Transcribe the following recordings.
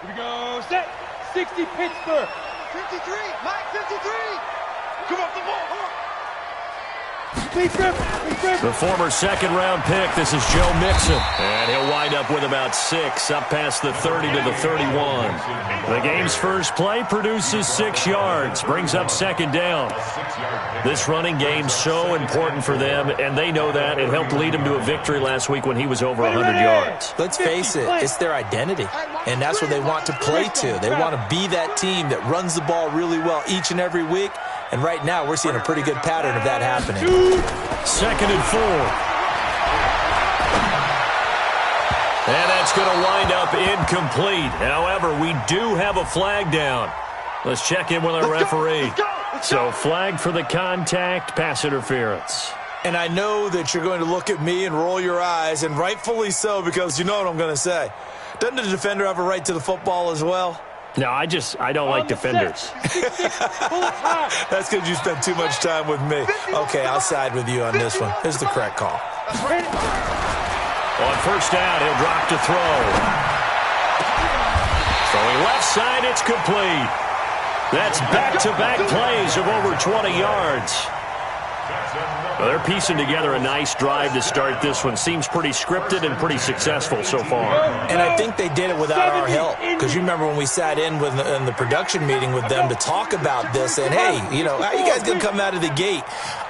Here we go. Set. 60 Pittsburgh. 53. Mike, 53. Come off the ball. The former second-round pick, this is Joe Mixon. And he'll wind up with about 6, up past the 30 to the 31. The game's first play produces 6 yards, brings up second down. This running game's so important for them, and they know that. It helped lead them to a victory last week when he was over 100 yards. Let's face it, it's their identity, and that's what they want to play to. They want to be that team that runs the ball really well each and every week. And right now, we're seeing a pretty good pattern of that happening. 2nd and 4. And that's going to wind up incomplete. However, we do have a flag down. Let's check in with our referee. So, flag for the contact, pass interference. And I know that you're going to look at me and roll your eyes, and rightfully so, because you know what I'm going to say. Doesn't the defender have a right to the football as well? No, I don't like defenders. That's because you spent too much time with me. Okay, I'll side with you on this one. Here's the correct call. On first down, he'll drop to throw. Throwing left side, it's complete. That's back-to-back plays of over 20 yards. Well, they're piecing together a nice drive to start this one. Seems pretty scripted and pretty successful so far. And I think they did it without our help. Because you remember when we sat in the production meeting with them to talk about this, and hey, you know, how you guys going to come out of the gate?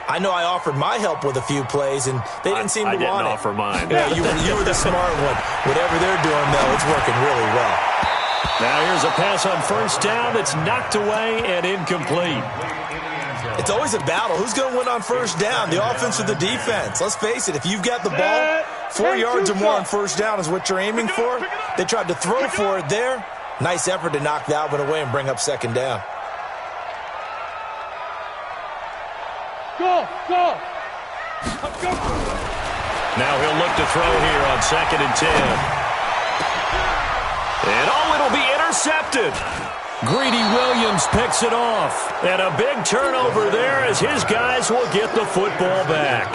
I know I offered my help with a few plays, and they didn't seem to want it. I didn't offer mine. Yeah, you were the smart one. Whatever they're doing, though, it's working really well. Now here's a pass on first down that's knocked away and incomplete. It's always a battle. Who's going to win on first down, the offense or the defense? Let's face it, if you've got the ball, 4 yards or more on first down is what you're aiming for. They tried to throw for it there. Nice effort to knock that one away and bring up second down. Go. Now he'll look to throw here on 2nd and 10. And it'll be intercepted. Greedy Williams picks it off. And a big turnover there as his guys will get the football back.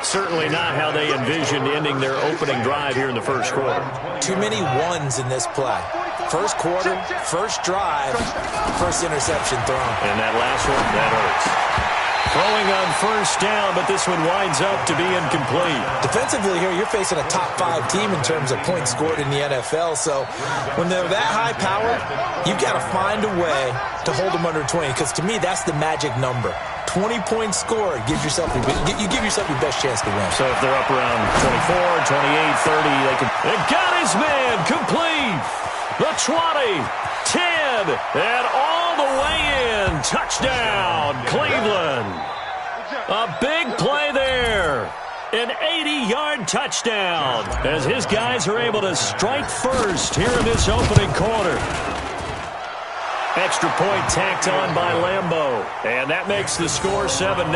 Certainly not how they envisioned ending their opening drive here in the first quarter. Too many ones in this play. First quarter, first drive, first interception thrown. And that last one, that hurts. Throwing on first down, but this one winds up to be incomplete. Defensively here, you're facing a top 5 team in terms of points scored in the NFL. So when they're that high powered, you've got to find a way to hold them under 20. Because to me, that's the magic number. 20 points scored you give yourself your best chance to win. So if they're up around 24, 28, 30, they can. They got his man complete. The 20, 10, and all the way in. Touchdown, Cleveland. A big play there. An 80-yard touchdown as his guys are able to strike first here in this opening quarter. Extra point tacked on by Lambeau. And that makes the score 7-0.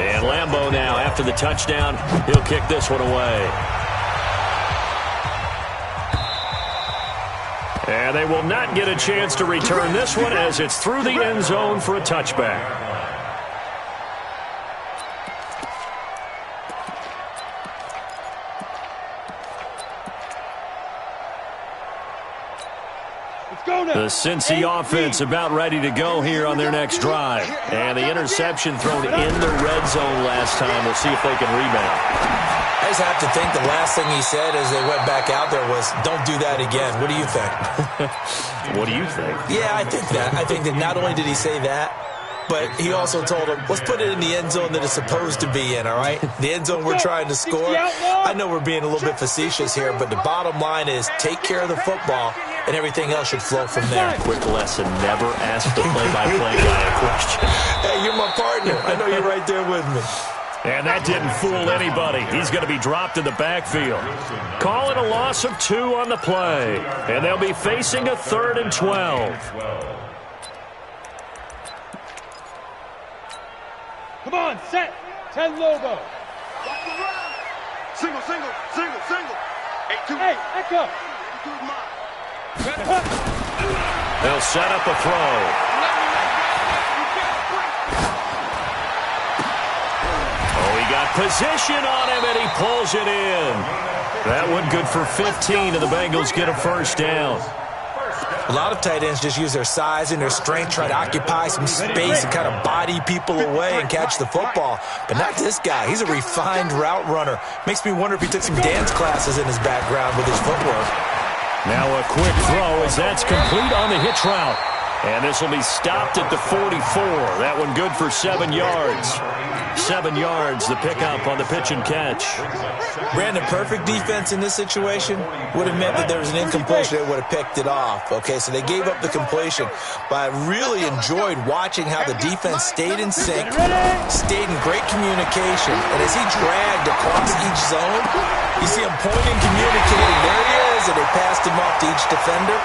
And Lambeau now, after the touchdown, he'll kick this one away. And they will not get a chance to return this one as it's through the end zone for a touchback. The Cincy offense about ready to go here on their next drive. And the interception thrown in the red zone last time. We'll see if they can rebound. I just have to think the last thing he said as they went back out there was, don't do that again. What do you think? What do you think? Yeah, I think that. I think that not only did he say that, but he also told him, let's put it in the end zone that it's supposed to be in, all right? The end zone we're trying to score. I know we're being a little bit facetious here, but the bottom line is take care of the football, and everything else should flow from there. Quick lesson, never ask the play-by-play guy a question. Hey, you're my partner. I know you're right there with me. And that didn't fool anybody. He's going to be dropped in the backfield. Call it a loss of 2 on the play. And they'll be facing a 3rd and 12. Come on, set. 10 Lobo. Single. 8-2. Hey, echo. They'll set up a throw. Oh, he got position on him, and he pulls it in. That one good for 15, and the Bengals get a first down. A lot of tight ends just use their size and their strength, try to occupy some space and kind of body people away and catch the football. But not this guy. He's a refined route runner. Makes me wonder if he took some dance classes in his background with his footwork. Now a quick throw as that's complete on the hitch route. And this will be stopped at the 44. That one good for 7 yards. 7 yards, the pickup on the pitch and catch. Brandon, perfect defense in this situation would have meant that there was an incompletion that would have picked it off. Okay, so they gave up the completion. But I really enjoyed watching how the defense stayed in sync, stayed in great communication. And as he dragged across each zone, you see him pointing, communicating. There he is, and they passed him off to each defender.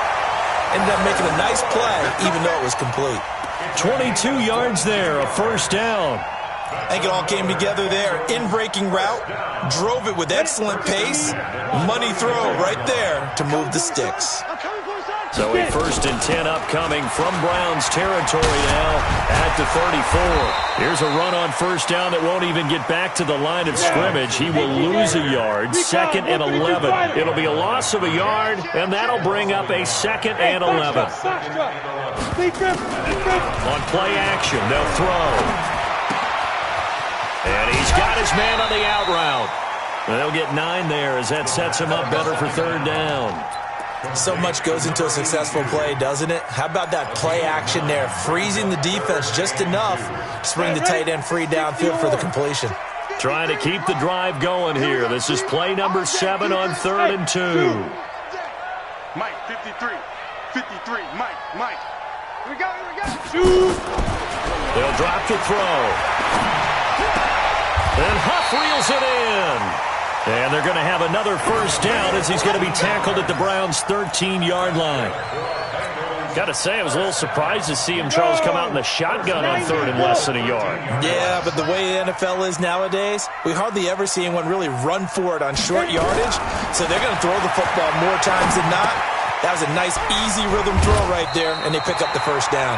Ended up making a nice play, even though it was complete. 22 yards there, a first down. I think it all came together there. In-breaking route, drove it with excellent pace. Money throw right there to move the sticks. So a 1st and 10 upcoming from Browns territory now at the 34. Here's a run on first down that won't even get back to the line of scrimmage. He will lose a yard. 2nd and 11. It'll be a loss of a yard, and that'll bring up a 2nd and 11. On play action, they'll throw. And he's got his man on the out route. They'll get 9 there as that sets him up better for 3rd down. So much goes into a successful play, doesn't it? How about that play action there? Freezing the defense just enough to bring the tight end free downfield for the completion. Trying to keep the drive going here. This is play number 7 on 3rd and 2. Mike, 53. 53. Mike. Here we go. They'll drop the throw. And Huff reels it in. And they're going to have another first down as he's going to be tackled at the Browns' 13-yard line. Got to say, I was a little surprised to see him, Charles, come out in the shotgun on 3rd and less than a yard. Yeah, but the way the NFL is nowadays, we hardly ever see anyone really run for it on short yardage. So they're going to throw the football more times than not. That was a nice, easy rhythm throw right there, and they pick up the first down.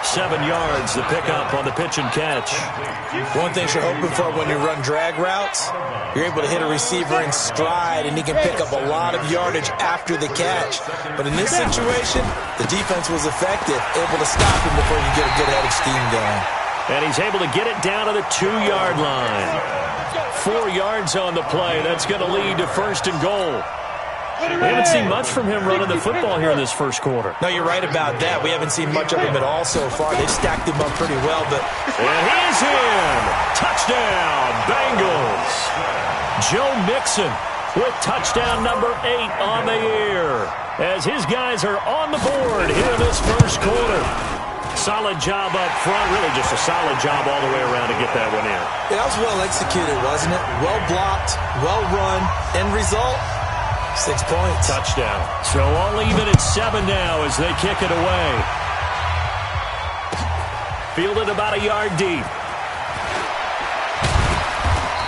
7 yards, the pickup on the pitch and catch. One thing you're hoping for when you run drag routes, you're able to hit a receiver in stride, and he can pick up a lot of yardage after the catch. But in this situation, the defense was effective, able to stop him before you get a good head of steam going. And he's able to get it down to the 2-yard line. 4 yards on the play. That's going to lead to 1st and goal. We haven't seen much from him running the football here in this first quarter. No, you're right about that. We haven't seen much of him at all so far. They've stacked him up pretty well, but... And he's in! Touchdown, Bengals! Joe Mixon with touchdown number 8 on the year as his guys are on the board here in this first quarter. Solid job up front, really just a solid job all the way around to get that one in. That was well executed, wasn't it? Well blocked, well run, end result... 6 points. Touchdown. So all even at 7 now as they kick it away. Fielded about a yard deep.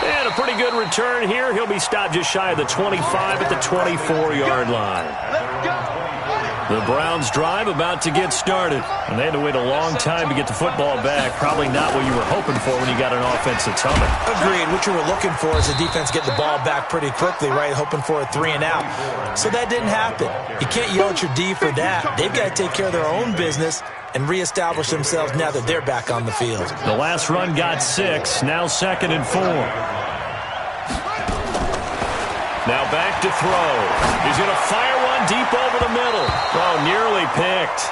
And a pretty good return here. He'll be stopped just shy of the 25 at the 24-yard line. The Browns drive about to get started. And they had to wait a long time to get the football back. Probably not what you were hoping for when you got an offense that's humming. Agreed. What you were looking for is the defense get the ball back pretty quickly, right? Hoping for a 3 and out. So that didn't happen. You can't yell at your D for that. They've got to take care of their own business and reestablish themselves now that they're back on the field. The last run got 6. Now 2nd and 4. Now back to throw. He's going to fire one deep over the middle. Oh, nearly picked.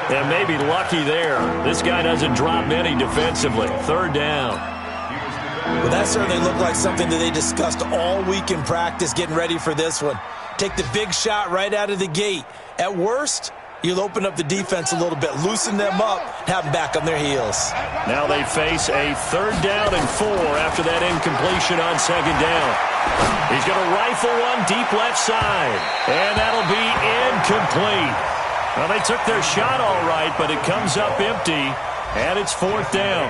And maybe lucky there. This guy doesn't drop many defensively. 3rd down. Well, that certainly looked like something that they discussed all week in practice getting ready for this one. Take the big shot right out of the gate. At worst, you'll open up the defense a little bit, loosen them up, and have them back on their heels. Now they face a 3rd down and 4 after that incompletion on 2nd down. He's going to rifle one deep left side, and that'll be incomplete. Well, they took their shot all right, but it comes up empty, and it's 4th down.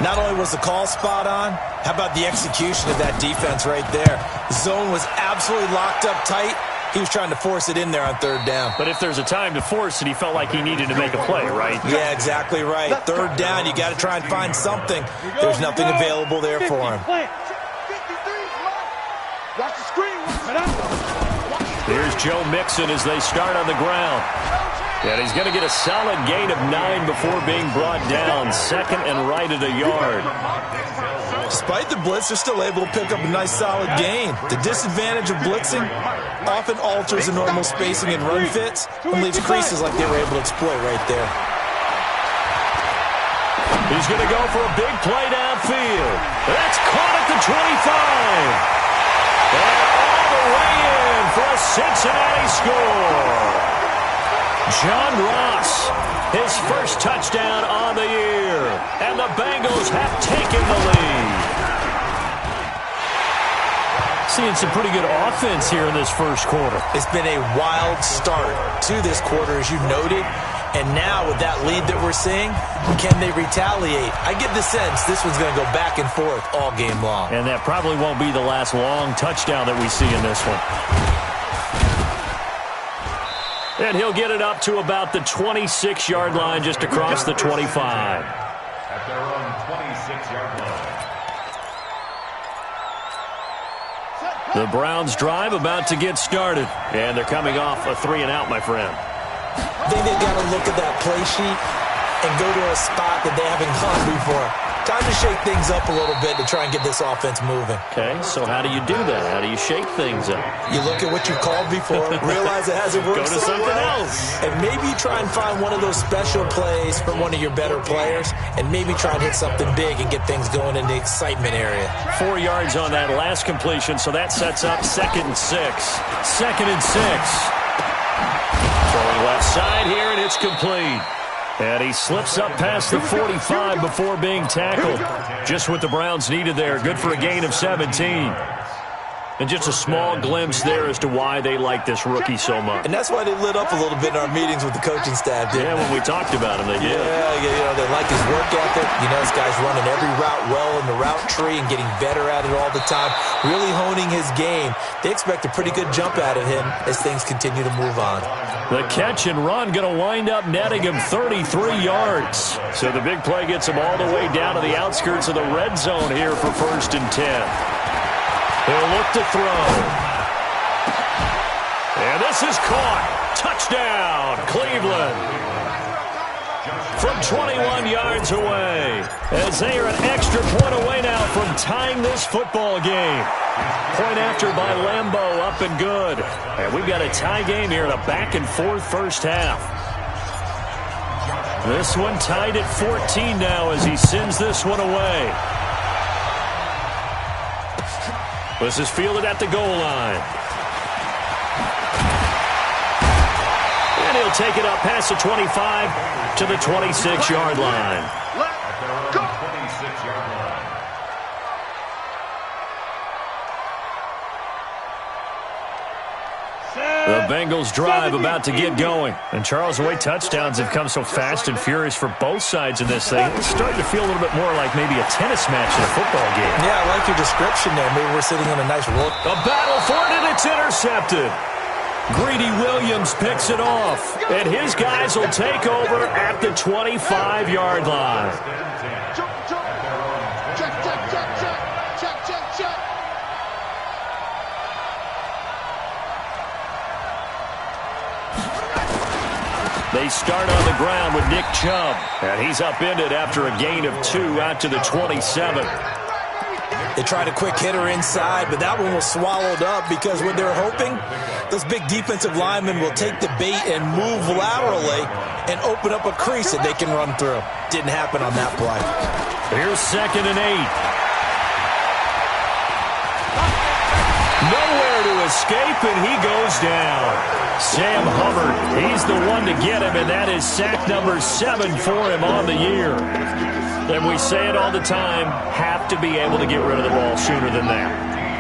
Not only was the call spot on, how about the execution of that defense right there? The zone was absolutely locked up tight. He was trying to force it in there on third down. But if there's a time to force it, he felt like he needed to make a play, right? Yeah, exactly right. Third down, you got to try and find something. There's nothing available there for him. Watch the screen. Here's Joe Mixon as they start on the ground. And he's going to get a solid gain of 9 before being brought down. Second and right at a yard. Despite the blitz, they're still able to pick up a nice solid gain. The disadvantage of blitzing often alters the normal spacing and run fits and leaves creases like they were able to exploit right there. He's going to go for a big play downfield. That's caught at the 25. And all the way in for a Cincinnati score. John Ross, his first touchdown on the year. And the Bengals have taken the lead. Seeing some pretty good offense here in this first quarter. It's been a wild start to this quarter, as you noted. And now with that lead that we're seeing, can they retaliate? I get the sense this one's going to go back and forth all game long. And that probably won't be the last long touchdown that we see in this one. And he'll get it up to about the 26-yard line, just across the 25. At their own 26-yard line. The Browns drive about to get started. And they're coming off a 3-and-out, my friend. I think they've got to look at that play sheet and go to a spot that they haven't gone before. Time to shake things up a little bit to try and get this offense moving. Okay, so how do you do that? How do you shake things up? You look at what you've called before, realize it hasn't worked Go to so something well, else. and maybe try and find one of those special plays from one of your better players, and maybe try and hit something big and get things going in the excitement area. 4 yards on that last completion, so that sets up 2nd and 6. 2nd and 6. Throwing left side here, and it's complete. And he slips up past the 45 before being tackled. Just what the Browns needed there. Good for a gain of 17. And just a small glimpse there as to why they like this rookie so much. And that's why they lit up a little bit in our meetings with the coaching staff, didn't they? When we talked about him, they did. Yeah, they like his work ethic. This guy's running every route well in the route tree and getting better at it all the time, really honing his game. They expect a pretty good jump out of him as things continue to move on. The catch and run going to wind up netting him 33 yards. So the big play gets him all the way down to the outskirts of the red zone here for 1st and 10. He'll look to throw. And this is caught. Touchdown, Cleveland. From 21 yards away. As they are an extra point away now from tying this football game. Point after by Lambeau, up and good. And we've got a tie game here in a back-and-forth first half. This one tied at 14 now as he sends this one away. This is fielded at the goal line. And he'll take it up past the 25 to the 26-yard line. At their own 26-yard line. The Bengals drive about to get going. And Charles, the way touchdowns have come so fast and furious for both sides in this thing, it's starting to feel a little bit more like maybe a tennis match in a football game. Yeah, I like your description there. Maybe we're sitting in a nice roll. A battle for it, and it's intercepted. Greedy Williams picks it off, and his guys will take over at the 25-yard line. They start on the ground with Nick Chubb, and he's upended after a gain of 2 out to the 27. They tried a quick hitter inside, but that one was swallowed up because what they're hoping, those big defensive linemen will take the bait and move laterally and open up a crease that they can run through. Didn't happen on that play. Here's 2nd and 8. Nowhere to escape, and he goes down. Sam Hubbard, he's the one to get him, and that is sack number 7 for him on the year. And we say it all the time, have to be able to get rid of the ball sooner than that.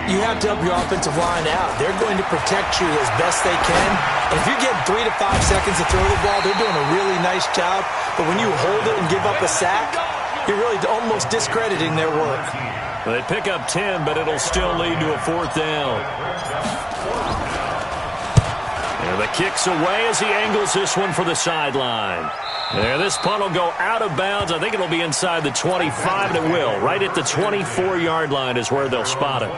You have to help your offensive line out. They're going to protect you as best they can. And if you're getting 3 to 5 seconds to throw the ball, they're doing a really nice job. But when you hold it and give up a sack, you're really almost discrediting their work. They pick up 10, but it'll still lead to a 4th down. And the kick's away as he angles this one for the sideline. And this punt will go out of bounds. I think it'll be inside the 25, and it will. Right at the 24-yard line is where they'll spot it.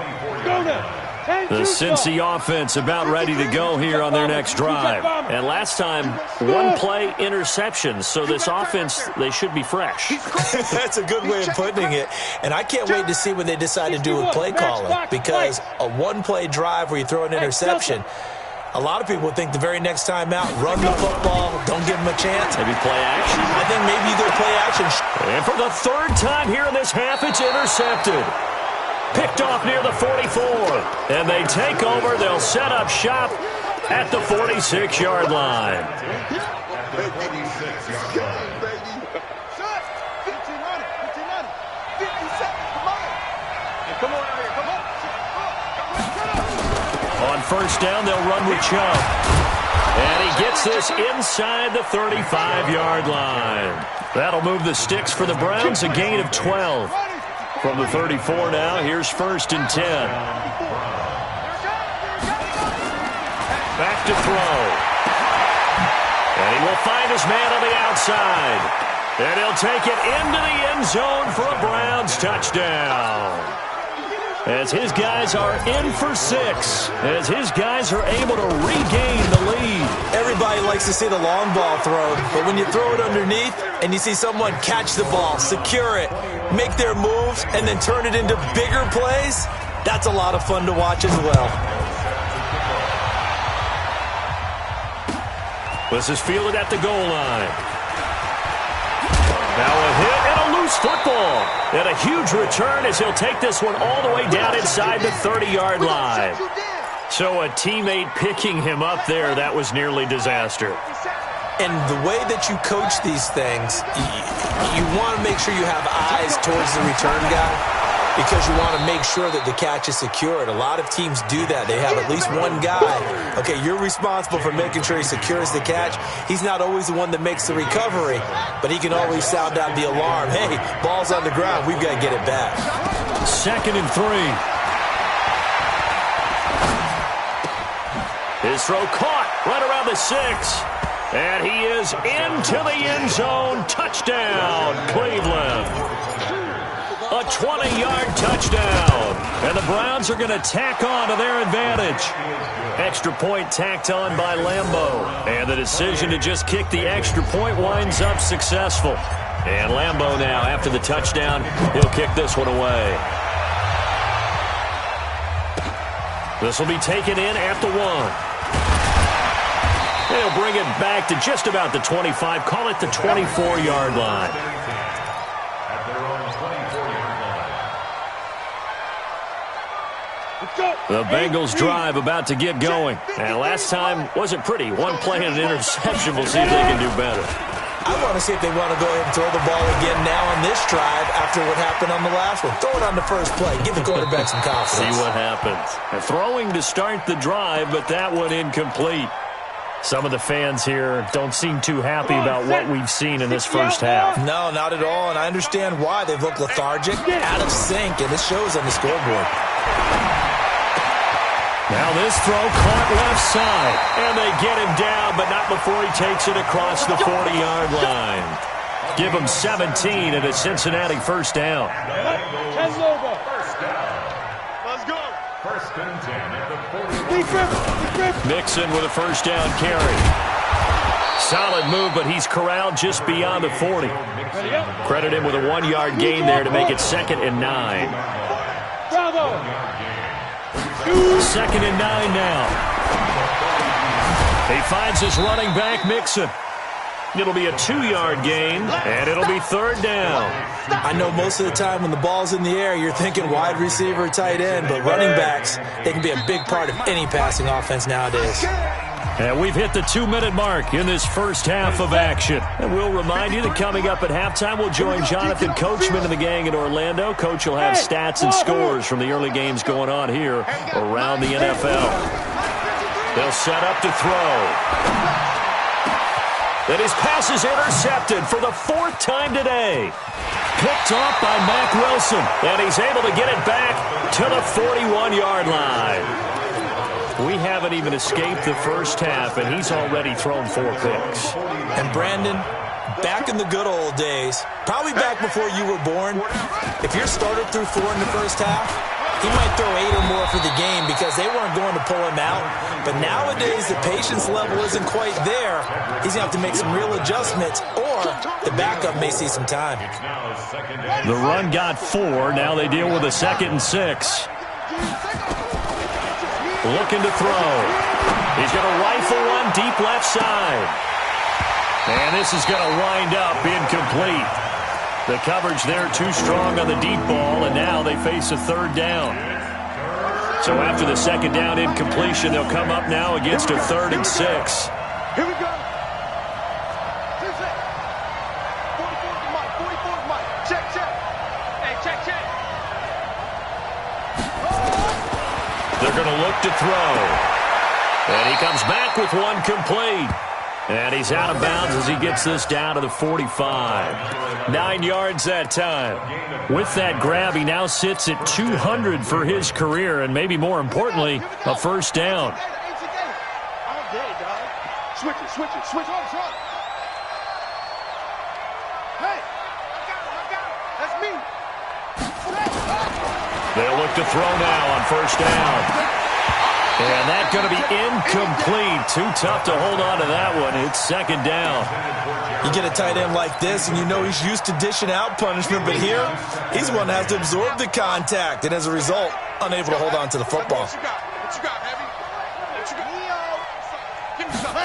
The Cincy offense about ready to go here on their next drive. And last time, one-play interception. So this offense, they should be fresh. That's a good way of putting it. And I can't wait to see what they decide to do with play calling. Because a one-play drive where you throw an interception, a lot of people think the very next time out, run the football, don't give them a chance. Maybe play action. I think maybe you go play action. And for the third time here in this half, it's intercepted. Picked off near the 44. And they take over. They'll set up shop at the 46-yard line. On first down, they'll run with Chubb. And he gets this inside the 35-yard line. That'll move the sticks for the Browns, a gain of 12. From the 34 now, here's first and 10. Back to throw. And he will find his man on the outside. And he'll take it into the end zone for a Browns touchdown. As his guys are in for 6. As his guys are able to regain the lead. Everybody likes to see the long ball thrown, but when you throw it underneath and you see someone catch the ball, secure it, make their moves, and then turn it into bigger plays, that's a lot of fun to watch as well. This is fielded at the goal line. Now a hit and a loose football. And a huge return as he'll take this one all the way down inside the 30-yard line. So a teammate picking him up there, that was nearly disaster. And the way that you coach these things, you want to make sure you have eyes towards the return guy because you want to make sure that the catch is secured. A lot of teams do that. They have at least one guy. Okay, you're responsible for making sure he secures the catch. He's not always the one that makes the recovery, but he can always sound out the alarm. Hey, ball's on the ground. We've got to get it back. 2nd and 3. His throw caught right around the 6. And he is into the end zone. Touchdown, Cleveland. A 20-yard touchdown. And the Browns are going to tack on to their advantage. Extra point tacked on by Lambeau. And the decision to just kick the extra point winds up successful. And Lambeau now, after the touchdown, he'll kick this one away. This will be taken in at the 1. They'll bring it back to just about the 25. Call it the 24-yard line. At their own 24-yard line. The Bengals drive about to get going. And last time wasn't pretty. One play and an interception. We'll see if they can do better. I want to see if they want to go ahead and throw the ball again now on this drive after what happened on the last one. Throw it on the first play. Give the quarterback some confidence. See what happens. And throwing to start the drive, but that one incomplete. Some of the fans here don't seem too happy about what we've seen in this first half. No, not at all, and I understand why. They've looked lethargic, out of sync, and this shows on the scoreboard. Now this throw caught left side, and they get him down, but not before he takes it across the 40-yard line. Give him 17 at a Cincinnati first down. First down. Let's go. First and 10 at the 40. Mixon with a first down carry. Solid move, but he's corralled just beyond the 40. Credit him with a 1-yard gain there to make it 2nd and 9. Bravo. 2nd and 9 now. He finds his running back, Mixon. It'll be a 2-yard gain, and it'll be 3rd down. I know most of the time when the ball's in the air, you're thinking wide receiver, tight end, but running backs, they can be a big part of any passing offense nowadays. And we've hit the 2-minute mark in this first half of action. And we'll remind you that coming up at halftime, we'll join Jonathan Coachman and the gang in Orlando. Coach will have stats and scores from the early games going on here around the NFL. They'll set up to throw. And his pass is intercepted for the 4th time today. Picked off by Mack Wilson. And he's able to get it back to the 41-yard line. We haven't even escaped the first half, and he's already thrown 4 picks. And Brandon, back in the good old days, probably back before you were born, if your starter threw 4 in the first half, he might throw 8 or more for the game because they weren't going to pull him out. But nowadays, the patience level isn't quite there. He's going to have to make some real adjustments, or the backup may see some time. The run got 4. Now they deal with a 2nd and 6. Looking to throw. He's going to rifle one deep left side. And this is going to wind up incomplete. The coverage there too strong on the deep ball, and now they face a 3rd down. So after the 2nd down incompletion, they'll come up now against a 3rd and 6. Here we go. 44 Mike. 44 Mike. Check. Hey, check. They're going to look to throw. And he comes back with one complete. And he's out of bounds as he gets this down to the 45. 9 yards that time. With that grab, he now sits at 200 for his career, and maybe more importantly, a 1st down. All day, dog. Switch on. Hey, I got him. That's me. They'll look to throw now on 1st down. And that's going to be incomplete. Too tough to hold on to that one. It's 2nd down. You get a tight end like this, and you know he's used to dishing out punishment, but here, he's the one that has to absorb the contact, and as a result, unable to hold on to the football. What you got, Heavy? Give me some.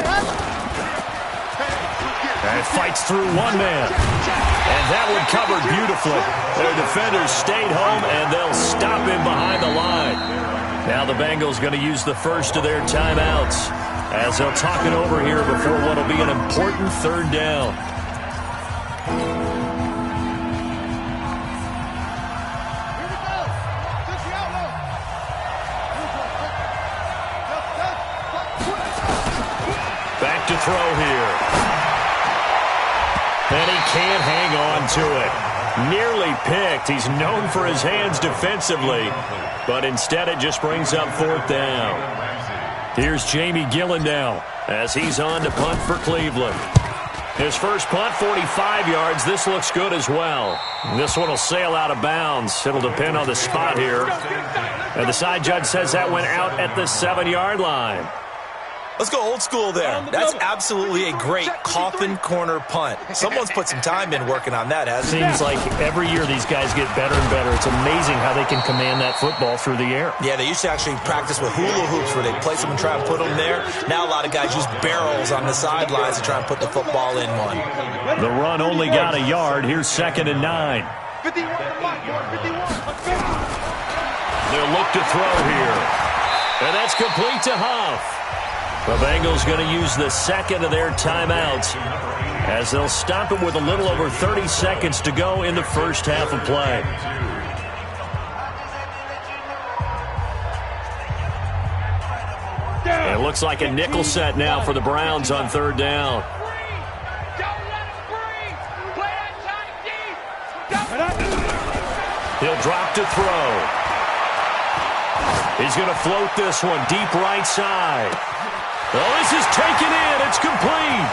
And it fights through one man. And that one covered beautifully. Their defenders stayed home, and they'll stop him behind the line. Now the Bengals going to use the first of their timeouts as they'll talk it over here before what will be an important 3rd down. Back to throw here. And he can't hang on to it. Nearly picked. He's known for his hands defensively, but instead it just brings up 4th down. Here's Jamie Gillen now as he's on to punt for Cleveland. His first punt, 45 yards. This looks good as well. This one will sail out of bounds. It'll depend on the spot here. And the side judge says that went out at the 7-yard line. Let's go old school there. That's absolutely a great coffin corner punt. Someone's put some time in working on that, hasn't it? Seems like every year these guys get better and better. It's amazing how they can command that football through the air. Yeah, they used to actually practice with hula hoops where they place them and try and put them there. Now a lot of guys use barrels on the sidelines to try and put the football in one. The run only got a yard. Here's 2nd and 9. 51 to Mike. 51. They'll look to throw here. And that's complete to Huff. The Bengals going to use the 2nd of their timeouts as they'll stop it with a little over 30 seconds to go in the first half of play. It looks like a nickel set now for the Browns on 3rd down. He'll drop to throw. He's going to float this one deep right side. Oh, this is taken in. It's complete.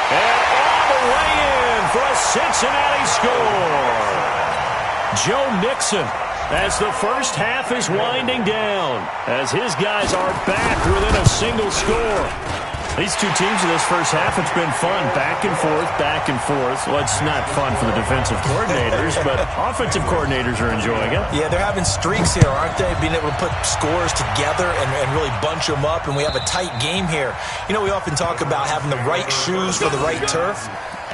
And all the way in for a Cincinnati score. Joe Mixon, as the first half is winding down, as his guys are back within a single score. These two teams in this first half, it's been fun. Back and forth, back and forth. Well, it's not fun for the defensive coordinators, but offensive coordinators are enjoying it. Yeah, they're having streaks here, aren't they? Being able to put scores together and really bunch them up, and we have a tight game here. You know, we often talk about having the right shoes for the right turf.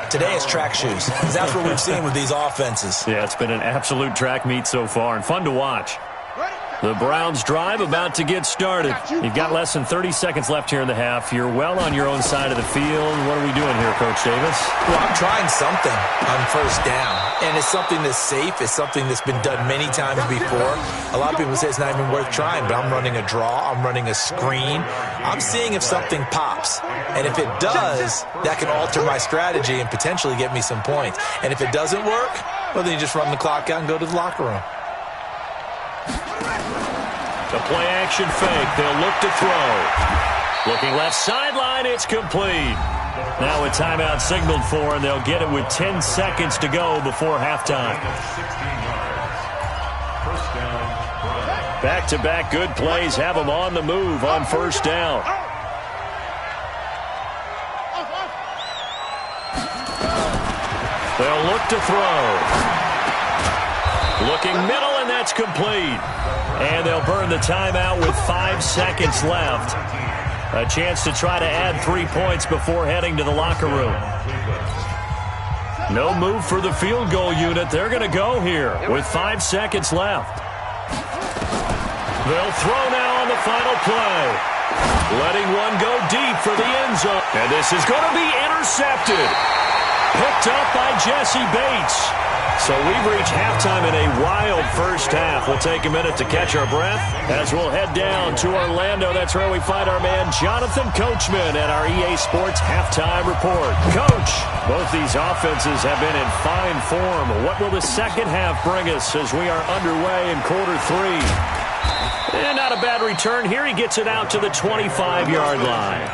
Today it's track shoes. That's what we've seen with these offenses. Yeah, it's been an absolute track meet so far, and fun to watch. The Browns drive about to get started. You've got less than 30 seconds left here in the half. You're well on your own side of the field. What are we doing here, Coach Davis? Well, I'm trying something on 1st down. And it's something that's safe. It's something that's been done many times before. A lot of people say it's not even worth trying, but I'm running a draw. I'm running a screen. I'm seeing if something pops. And if it does, that can alter my strategy and potentially get me some points. And if it doesn't work, well, then you just run the clock out and go to the locker room. The play action fake. They'll look to throw. Looking left sideline. It's complete. Now a timeout signaled for, and they'll get it with 10 seconds to go before halftime. 16 yards. First down, Browns. Back-to-back good plays have them on the move on first down. They'll look to throw. Looking middle, and that's complete. And they'll burn the timeout with 5 seconds left. A chance to try to add 3 points before heading to the locker room. No move for the field goal unit. They're going to go here with 5 seconds left. They'll throw now on the final play. Letting one go deep for the end zone. And this is going to be intercepted. Picked up by Jesse Bates. So we've reached halftime in a wild first half. We'll take a minute to catch our breath as we'll head down to Orlando. That's where we find our man Jonathan Coachman at our EA Sports Halftime Report. Coach, both these offenses have been in fine form. What will the second half bring us as we are underway in quarter 3? And not a bad return here. He gets it out to the 25-yard line.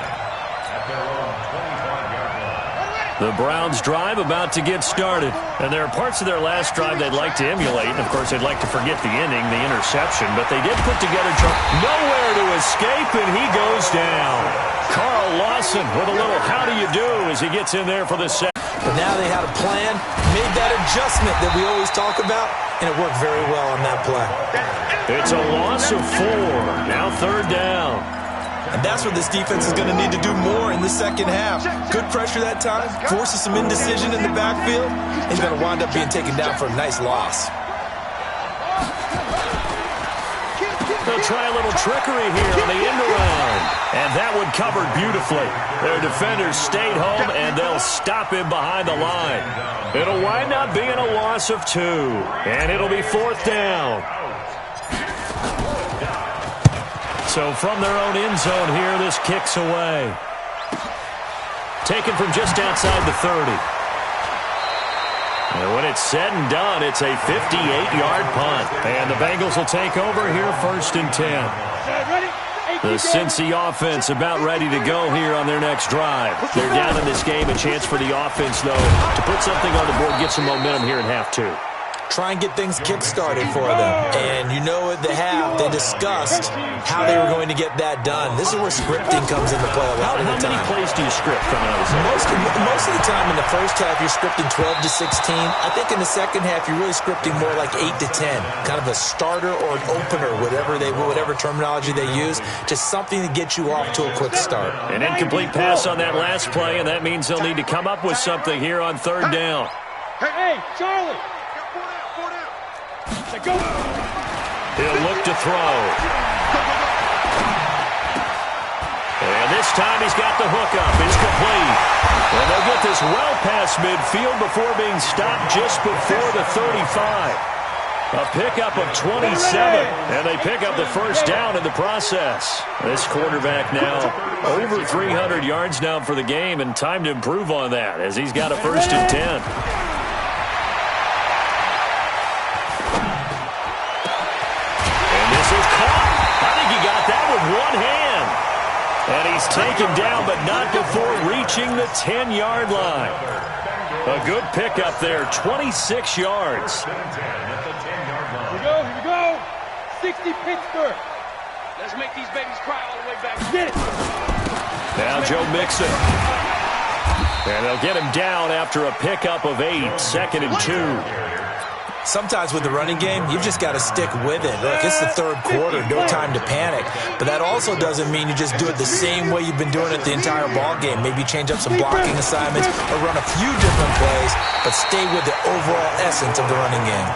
The Browns drive about to get started. And there are parts of their last drive they'd like to emulate. And, of course, they'd like to forget the ending, the interception. But they did put together nowhere to escape, and he goes down. Carl Lawson with a little how do you do as he gets in there for the set. But now they had a plan, made that adjustment that we always talk about, and it worked very well on that play. It's a loss of 4. Now third down. And that's what this defense is going to need to do more in the second half. Good pressure that time, forces some indecision in the backfield. He's going to wind up being taken down for a nice loss. They'll try a little trickery here on the end around. And that one covered beautifully. Their defenders stayed home, and they'll stop him behind the line. It'll wind up being a loss of 2. And it'll be fourth down. So from their own end zone here, this kicks away. Taken from just outside the 30. And when it's said and done, it's a 58-yard punt. And the Bengals will take over here first and 10. The Cincy offense about ready to go here on their next drive. They're down in this game. A chance for the offense, though, to put something on the board, get some momentum here in half 2. Try and get things kick-started for them. And you know at the half, they discussed how they were going to get that done. This is where scripting comes into play a lot of the time. How many plays do you script coming out of this? Most of the time in the first half, you're scripting 12 to 16. I think in the second half, you're really scripting more like 8 to 10. Kind of a starter or an opener, whatever terminology they use. Just something to get you off to a quick start. An incomplete pass on that last play, and that means they'll need to come up with something here on third down. Hey, Charlie! Go. He'll look to throw. And this time he's got the hookup. It's complete. And they'll get this well past midfield before being stopped just before the 35. A pickup of 27. And they pick up the first down in the process. This quarterback now over 300 yards now for the game, and time to improve on that as he's got a first and 10. One hand. And he's taken down, but not before reaching the 10-yard line. A good pickup there, 26 yards. Here we go. 60 Pittsburgh. Let's make these babies cry all the way back. Get it. Now Joe Mixon. And they'll get him down after a pickup of 8, second and 2. Sometimes with the running game, you've just got to stick with it. Look, it's the third quarter, no time to panic. But that also doesn't mean you just do it the same way you've been doing it the entire ball game. Maybe change up some blocking assignments or run a few different plays, but stay with the overall essence of the running game.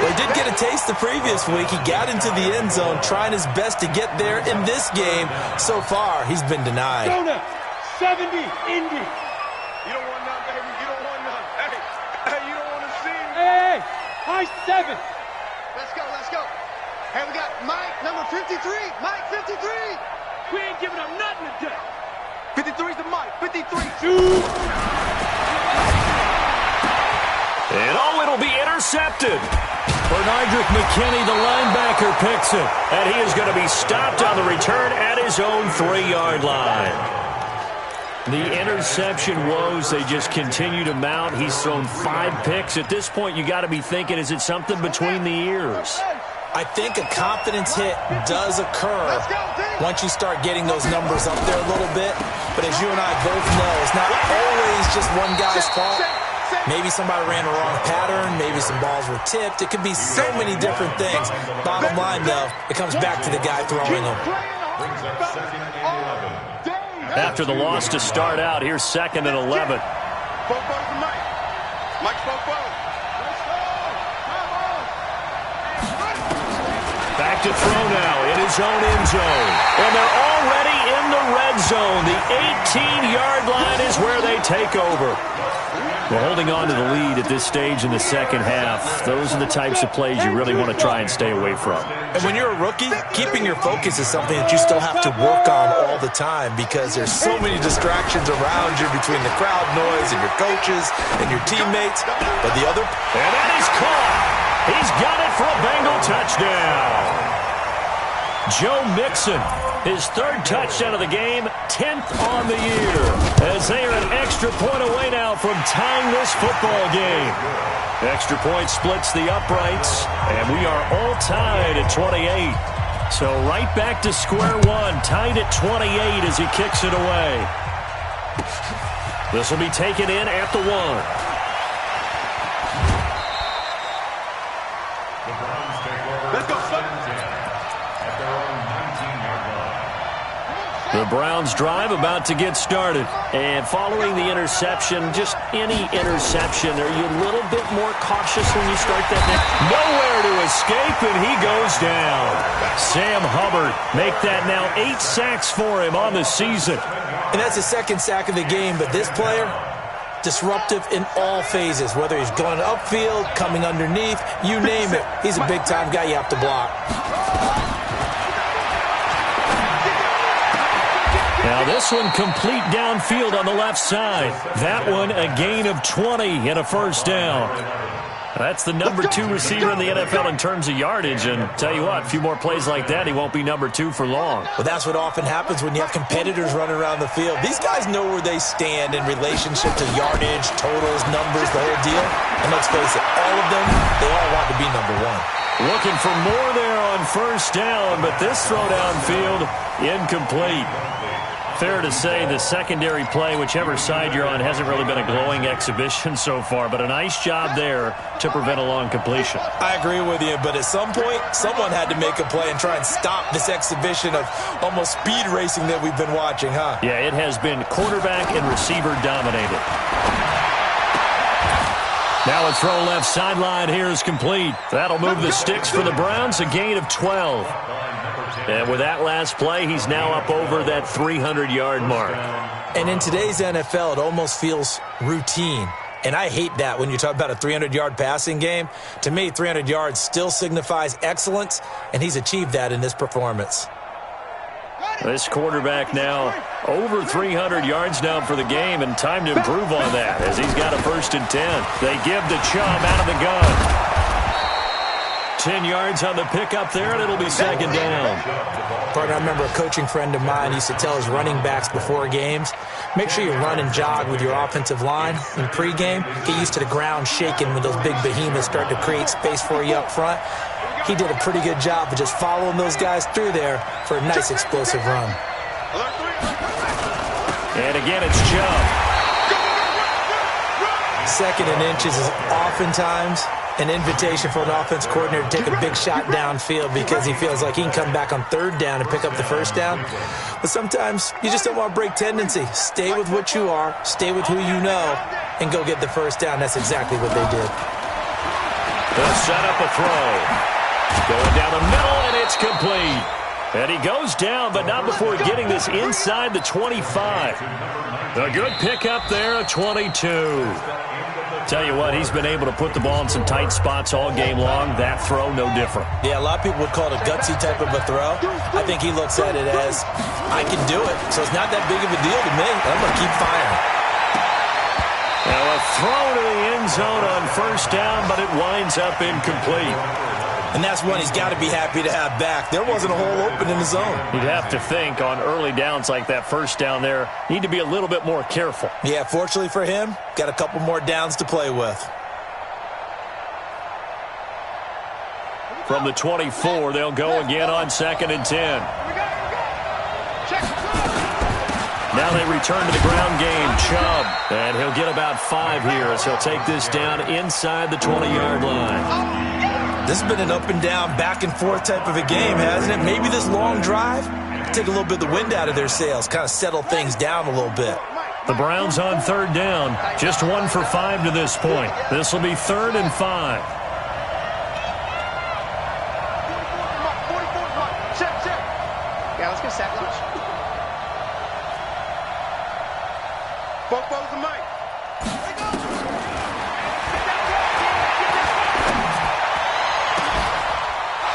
Well, he did get a taste the previous week. He got into the end zone, trying his best to get there in this game. So far, he's been denied. 70, Indy. You don't want none, baby. You don't want none. Hey, you don't want to see me. Hey, high 7. Let's go. Hey, we got Mike, number 53. Mike, 53. We ain't giving up nothing today. 53's the Mike. 53. Shoot. And it'll be intercepted. Bernardrick McKinney, the linebacker, picks it. And he is going to be stopped on the return at his own 3-yard line. The interception woes, they just continue to mount. He's thrown 5 picks. At this point, you got to be thinking, is it something between the ears? I think a confidence hit does occur once you start getting those numbers up there a little bit. But as you and I both know, it's not always just one guy's fault. Maybe somebody ran the wrong pattern. Maybe some balls were tipped. It could be so many different things. Bottom line, though, it comes back to the guy throwing them. After the loss to start out, here's 2nd and 11. Back to throw now in his own end zone. And they're already in the red zone. The 18-yard line is where they take over. We're holding on to the lead at this stage in the second half. Those are the types of plays you really want to try and stay away from. And when you're a rookie, keeping your focus is something that you still have to work on all the time because there's so many distractions around you between the crowd noise and your coaches and your teammates. But the other... And that is caught. He's got it for a Bengal touchdown. Joe Mixon, his 3rd touchdown of the game, 10th on the year, as they are an extra point away now from tying this football game. Extra point splits the uprights, and we are all tied at 28. So right back to square one, tied at 28 as he kicks it away. This will be taken in at the 1. The Browns drive about to get started. And following the interception, just any interception, are you a little bit more cautious when you start that next? Nowhere to escape, and he goes down. Sam Hubbard make that now 8 sacks for him on the season. And that's the 2nd sack of the game, but this player, disruptive in all phases, whether he's going upfield, coming underneath, you name it. He's a big-time guy you have to block. Now this one complete downfield on the left side. That one a gain of 20 and a first down. That's the number 2 receiver in the NFL in terms of yardage. And tell you what, a few more plays like that, he won't be number 2 for long. Well, that's what often happens when you have competitors running around the field. These guys know where they stand in relationship to yardage, totals, numbers, the whole deal. And let's face it, all of them, they all want to be number 1. Looking for more there on first down, but this throw downfield, incomplete. Fair to say the secondary play, whichever side you're on, hasn't really been a glowing exhibition so far, but a nice job there to prevent a long completion. I agree with you, but at some point, someone had to make a play and try and stop this exhibition of almost speed racing that we've been watching, huh? Yeah, it has been quarterback and receiver dominated. Now a throw left sideline here is complete. That'll move the sticks for the Browns, a gain of 12. And with that last play, he's now up over that 300-yard mark. And in today's NFL, it almost feels routine. And I hate that when you talk about a 300-yard passing game. To me, 300 yards still signifies excellence, and he's achieved that in this performance. This quarterback now over 300 yards now for the game, and time to improve on that as he's got a 1st and 10. They give the Chubb out of the gun. 10 yards on the pickup there, and it'll be 2nd down. Partner, I remember a coaching friend of mine used to tell his running backs before games, make sure you run and jog with your offensive line in pregame. Get used to the ground shaking when those big behemoths start to create space for you up front. He did a pretty good job of just following those guys through there for a nice explosive run. And again, it's Chubb. 2nd and inches is oftentimes an invitation for an offense coordinator to take a big shot downfield because he feels like he can come back on 3rd down and pick up the 1st down. But sometimes you just don't want to break tendency. Stay with what you are, stay with who you know, and go get the 1st down. That's exactly what they did. They'll set up a throw. Going down the middle, and it's complete. And he goes down, but not before getting this inside the 25. A good pickup there, a 22. Tell you what, he's been able to put the ball in some tight spots all game long. That throw, no different. Yeah, a lot of people would call it a gutsy type of a throw. I think he looks at it as, I can do it, so it's not that big of a deal to me. I'm going to keep firing. Now a throw to the end zone on first down, but it winds up incomplete. And that's one he's got to be happy to have back. There wasn't a hole open in the zone. You'd have to think on early downs like that first down there, need to be a little bit more careful. Yeah, fortunately for him, got a couple more downs to play with. From the 24, they'll go again on 2nd and 10. Now they return to the ground game. Chubb, and he'll get about 5 here as he'll take this down inside the 20-yard line. This has been an up and down, back and forth type of a game, hasn't it? Maybe this long drive, take a little bit of the wind out of their sails, kind of settle things down a little bit. The Browns on 3rd down, just 1 for 5 to this point. This will be 3rd and 5. Yeah, let's get sack lunch. Both the mic.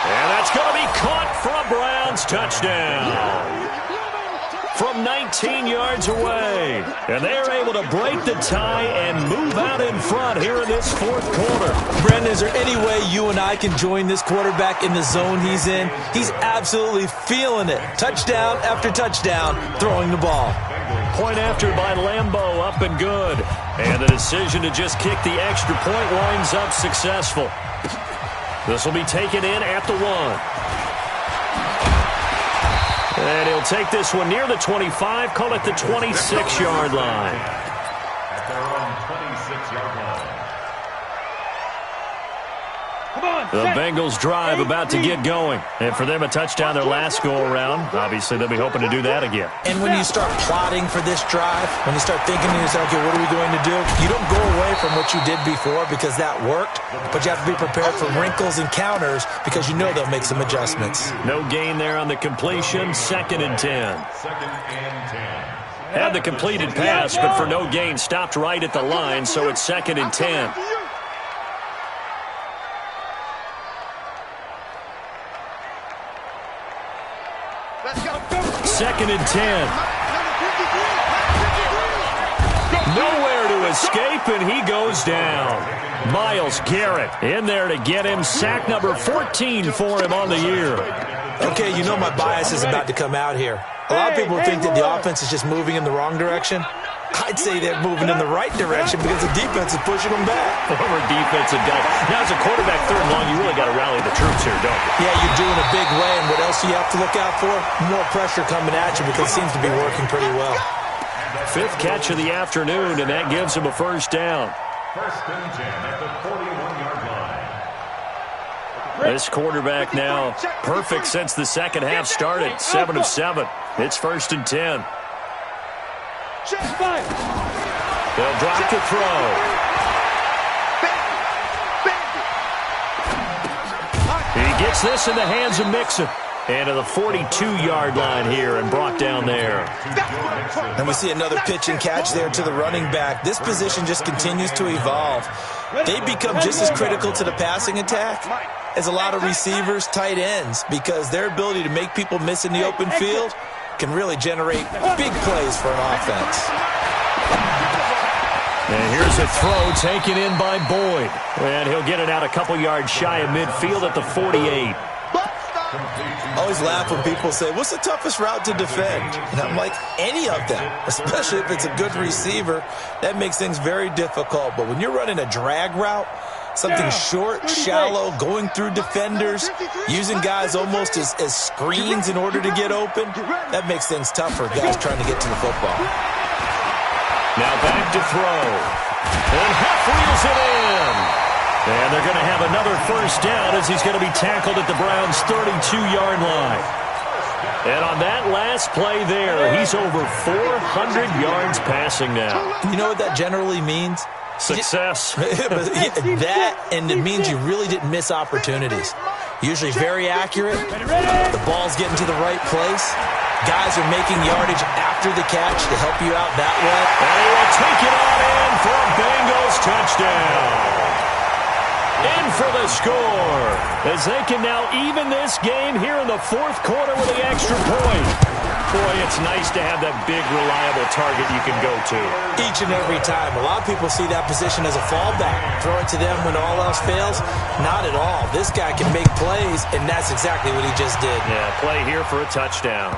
And that's going to be caught for a Browns touchdown. From 19 yards away. And they're able to break the tie and move out in front here in this 4th quarter. Brendan, is there any way you and I can join this quarterback in the zone he's in? He's absolutely feeling it. Touchdown after touchdown, throwing the ball. Point after by Lambeau, up and good. And the decision to just kick the extra point winds up successful. This will be taken in at the 1. And he'll take this one near the 25, call it the 26-yard line. At their own 26-yard line. Come on, the Bengals drive about to get going. And for them, a touchdown their last go-around. Obviously, they'll be hoping to do that again. And when you start plotting for this drive, when you start thinking to yourself, okay, what are we going to do? You don't go away from what you did before because that worked, but you have to be prepared for wrinkles and counters because you know they'll make some adjustments. No gain there on the completion, 2nd and 10. 2nd and 10. Had the completed pass, but for no gain, stopped right at the line, so it's 2nd and 10. Let's go. 2nd and 10. Nowhere to escape, and he goes down. Myles Garrett in there to get him. Sack number 14 for him on the year. Okay, you know my bias is about to come out here. A lot of people think that the offense is just moving in the wrong direction. I'd say they're moving in the right direction because the defense is pushing them back. Former defensive guy. Now, as a quarterback 3rd and long, you really got to rally the troops here, don't you? Yeah, you're doing a big way, and what else do you have to look out for? More pressure coming at you because it seems to be working pretty well. 5th catch of the afternoon, and that gives him a 1st down. 1st and 10 at the 41-yard line. This quarterback now perfect since the 2nd half started. 7 of 7. It's 1st and 10. They'll drop to throw. He gets this in the hands of Mixon. And to the 42-yard line here and brought down there. And we see another pitch and catch there to the running back. This position just continues to evolve. They become just as critical to the passing attack as a lot of receivers, tight ends, because their ability to make people miss in the open field can really generate big plays for an offense. And here's a throw taken in by Boyd. And he'll get it out a couple yards shy of midfield at the 48. I always laugh when people say, what's the toughest route to defend? And I'm like, any of them, especially if it's a good receiver. That makes things very difficult. But when you're running a drag route, something short, shallow, going through defenders, using guys almost as screens in order to get open, that makes things tougher, guys trying to get to the football. Now back to throw. And Huff reels it in. And they're going to have another 1st down as he's going to be tackled at the Browns' 32-yard line. And on that last play there, he's over 400 yards passing now. You know what that generally means? Success. That, and it means you really didn't miss opportunities. Usually very accurate. The ball's getting to the right place. Guys are making yardage after the catch to help you out that way. And he will take it on in for a Bengals touchdown. in for the score, as they can now even this game here in the fourth quarter with the extra point. Boy, it's nice to have that big, reliable target you can go to. Each and every time. A lot of people see that position as a fallback. Throw it to them when all else fails? Not at all. This guy can make plays, and that's exactly what he just did. Yeah, play here for a touchdown.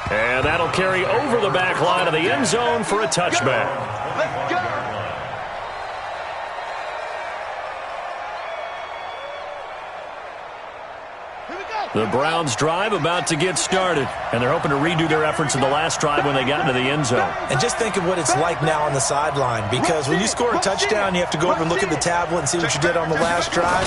And that'll carry over the back line of the end zone for a touchback. Let's go. The Browns drive about to get started, and they're hoping to redo their efforts in the last drive when they got into the end zone. And just think of what it's like now on the sideline, because when you score a touchdown, you have to go over and look at the tablet and see what you did on the last drive.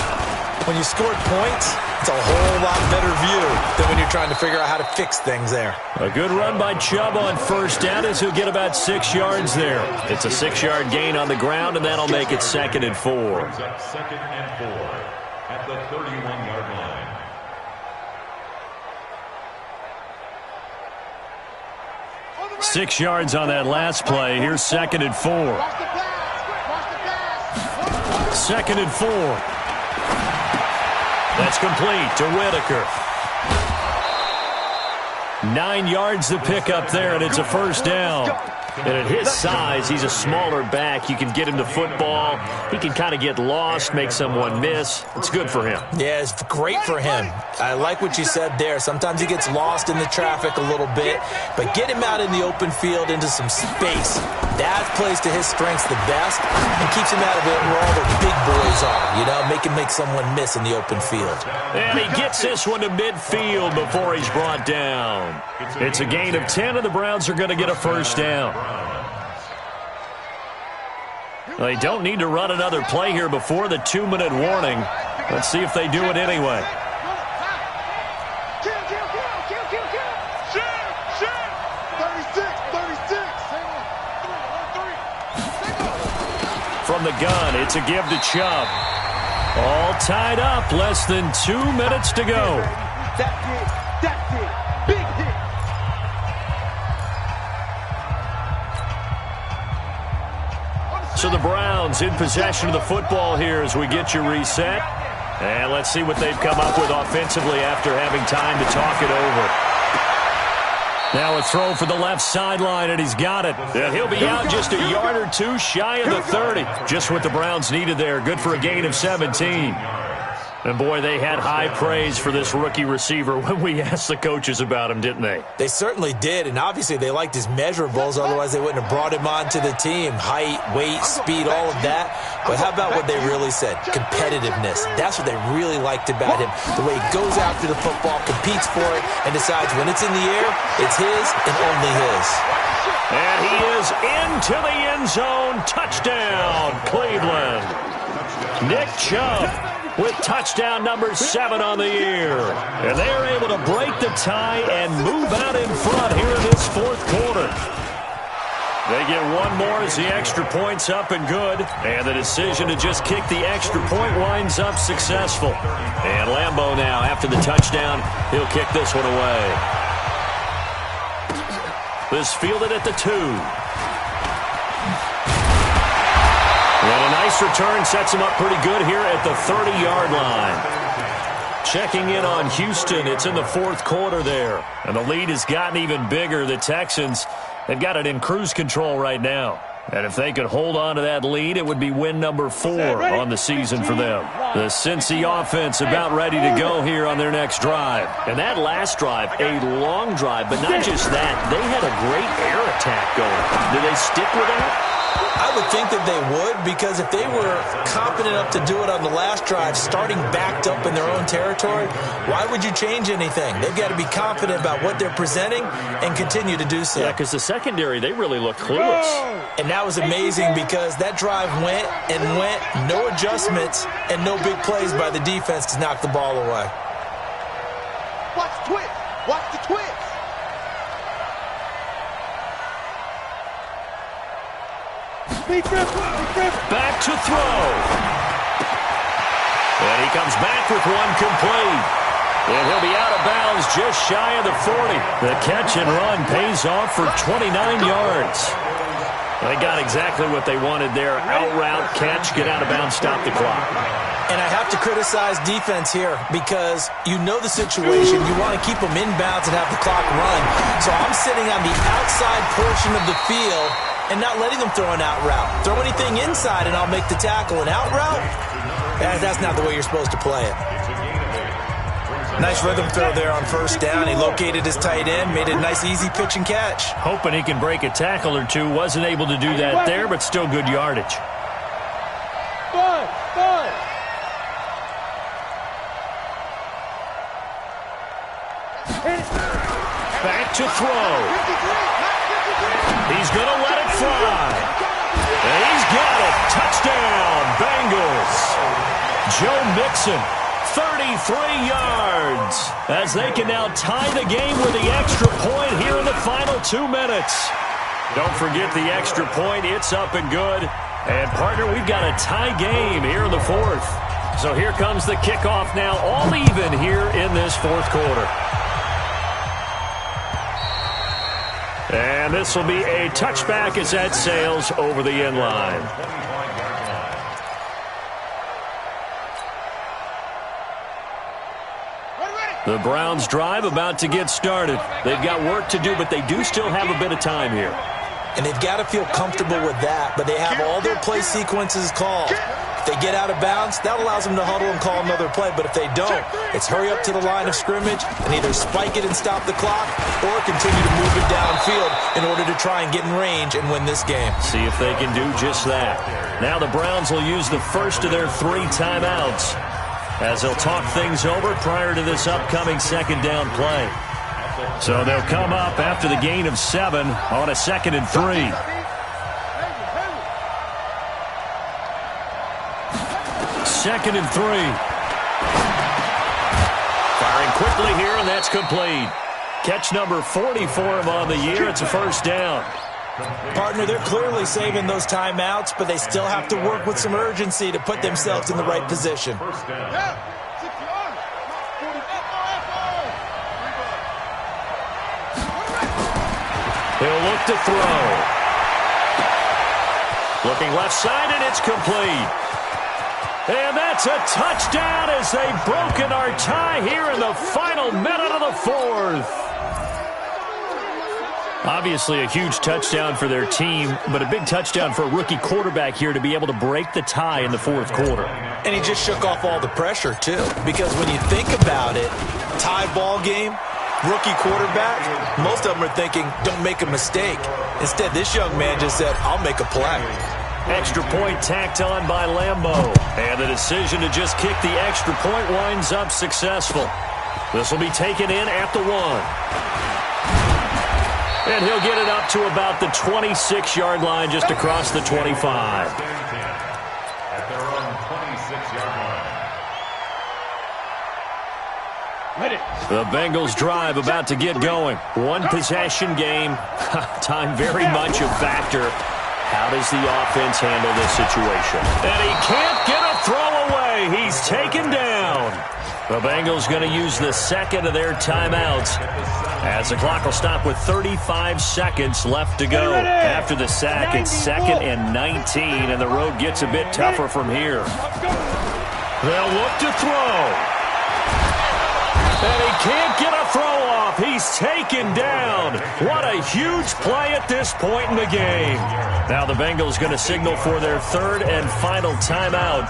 When you scored points, it's a whole lot better view than when you're trying to figure out how to fix things there. A good run by Chubb on first down as he'll get about 6 yards there. It's a 6-yard gain on the ground, and that'll make it 2nd and 4. Second and 4 at the 31-yard line. 6 yards on that last play. Here's 2nd and 4. 2nd and 4. That's complete to Whitaker. 9 yards to pick up there, and it's a first down. And at his size, he's a smaller back. You can get him to football. He can kind of get lost, make someone miss. It's good for him. Yeah, it's great for him. I like what you said there. Sometimes he gets lost in the traffic a little bit, but get him out in the open field into some space. That plays to his strengths the best and keeps him out of it where all the big boys are, you know, make him make someone miss in the open field. And he gets this one to midfield before he's brought down. It's a gain of 10, and the Browns are going to get a first down. They don't need to run another play here before the 2-minute warning. Let's see if they do it anyway. From the gun, it's a give to Chubb. All tied up, less than 2 minutes to go. That's it. Big hit. So the Browns in possession of the football here as we get you reset. And let's see what they've come up with offensively after having time to talk it over. Now a throw for the left sideline, and he's got it. And he'll be out just a yard or two shy of the 30. Just what the Browns needed there. Good for a gain of 17. And, boy, they had high praise for this rookie receiver when we asked the coaches about him, didn't they? They certainly did, and obviously they liked his measurables. Otherwise, they wouldn't have brought him onto the team. Height, weight, speed, all of that. But how about what they really said? Competitiveness. That's what they really liked about him. The way he goes after the football, competes for it, and decides when it's in the air, it's his and only his. And he is into the end zone. Touchdown, Cleveland. Nick Chubb with touchdown number 7 on the year. And they are able to break the tie and move out in front here in this fourth quarter. They get one more as the extra point's up and good. And the decision to just kick the extra point winds up successful. And Lambeau now, after the touchdown, he'll kick this one away. This fielded at the 2. And a nice return sets him up pretty good here at the 30-yard line. Checking in on Houston, it's in the fourth quarter there. And the lead has gotten even bigger. The Texans, they've got it in cruise control right now. And if they could hold on to that lead, it would be win number 4 on the season for them. The Cincy offense about ready to go here on their next drive. And that last drive, a long drive, but not just that. They had a great air attack going. Do they stick with that? I would think that they would, because if they were confident enough to do it on the last drive, starting backed up in their own territory, why would you change anything? They've got to be confident about what they're presenting and continue to do so. Yeah, because the secondary, they really look clueless. And that was amazing because that drive went and went, no adjustments, and no big plays by the defense to knock the ball away. Watch the twist. Watch the twist. Back to throw. And he comes back with one complete. And he'll be out of bounds just shy of the 40. The catch and run pays off for 29 yards. They got exactly what they wanted there. Out route, catch, get out of bounds, stop the clock. And I have to criticize defense here because you know the situation. You want to keep them inbounds and have the clock run. So I'm sitting on the outside portion of the field and not letting them throw an out route. Throw anything inside and I'll make the tackle. An out route? That's not the way you're supposed to play it. Nice rhythm throw there on first down. He located his tight end, made a nice easy pitch and catch. Hoping he can break a tackle or two. Wasn't able to do that there, but still good yardage. Back to throw. He's going to let it fly. And he's got it. Touchdown, Bengals. Joe Mixon, 33 yards. As they can now tie the game with the extra point here in the final 2 minutes. Don't forget the extra point. It's up and good. And, partner, we've got a tie game here in the fourth. So here comes the kickoff now, all even here in this fourth quarter. And this will be a touchback as that sails over the end line. The Browns drive about to get started. They've got work to do, but they do still have a bit of time here. And they've got to feel comfortable with that, but they have all their play sequences called. If they get out of bounds, that allows them to huddle and call another play. But if they don't, it's hurry up to the line of scrimmage and either spike it and stop the clock or continue to move it downfield in order to try and get in range and win this game. See if they can do just that. Now the Browns will use the first of their 3 timeouts as they'll talk things over prior to this upcoming second down play. So they'll come up after the gain of 7 on a 2nd and 3. Second and 3. Firing quickly here, and that's complete. Catch number 40 for him on the year. It's a first down. Partner, they're clearly saving those timeouts, but they still have to work with some urgency to put themselves in the right position. He'll look to throw. Looking left side, and it's complete. And that's a touchdown as they've broken our tie here in the final minute of the fourth. Obviously a huge touchdown for their team, but a big touchdown for a rookie quarterback here to be able to break the tie in the fourth quarter. And he just shook off all the pressure, too, because when you think about it, tie ball game, rookie quarterback, most of them are thinking, don't make a mistake. Instead, this young man just said, I'll make a play. Extra point tacked on by Lambeau. And the decision to just kick the extra point winds up successful. This will be taken in at the 1. And he'll get it up to about the 26-yard line just across the 25. At their own 26-yard line. The Bengals drive about to get going. One possession game. Time very much a factor. How does the offense handle this situation? And he can't get a throw away. He's taken down. The Bengals going to use the second of their timeouts as the clock will stop with 35 seconds left to go. After the sack, it's 2nd and 19, and the road gets a bit tougher from here. They'll look to throw. And he can't get a throw off. He's taken down. What a huge play at this point in the game. Now the Bengals going to signal for their 3rd and final timeout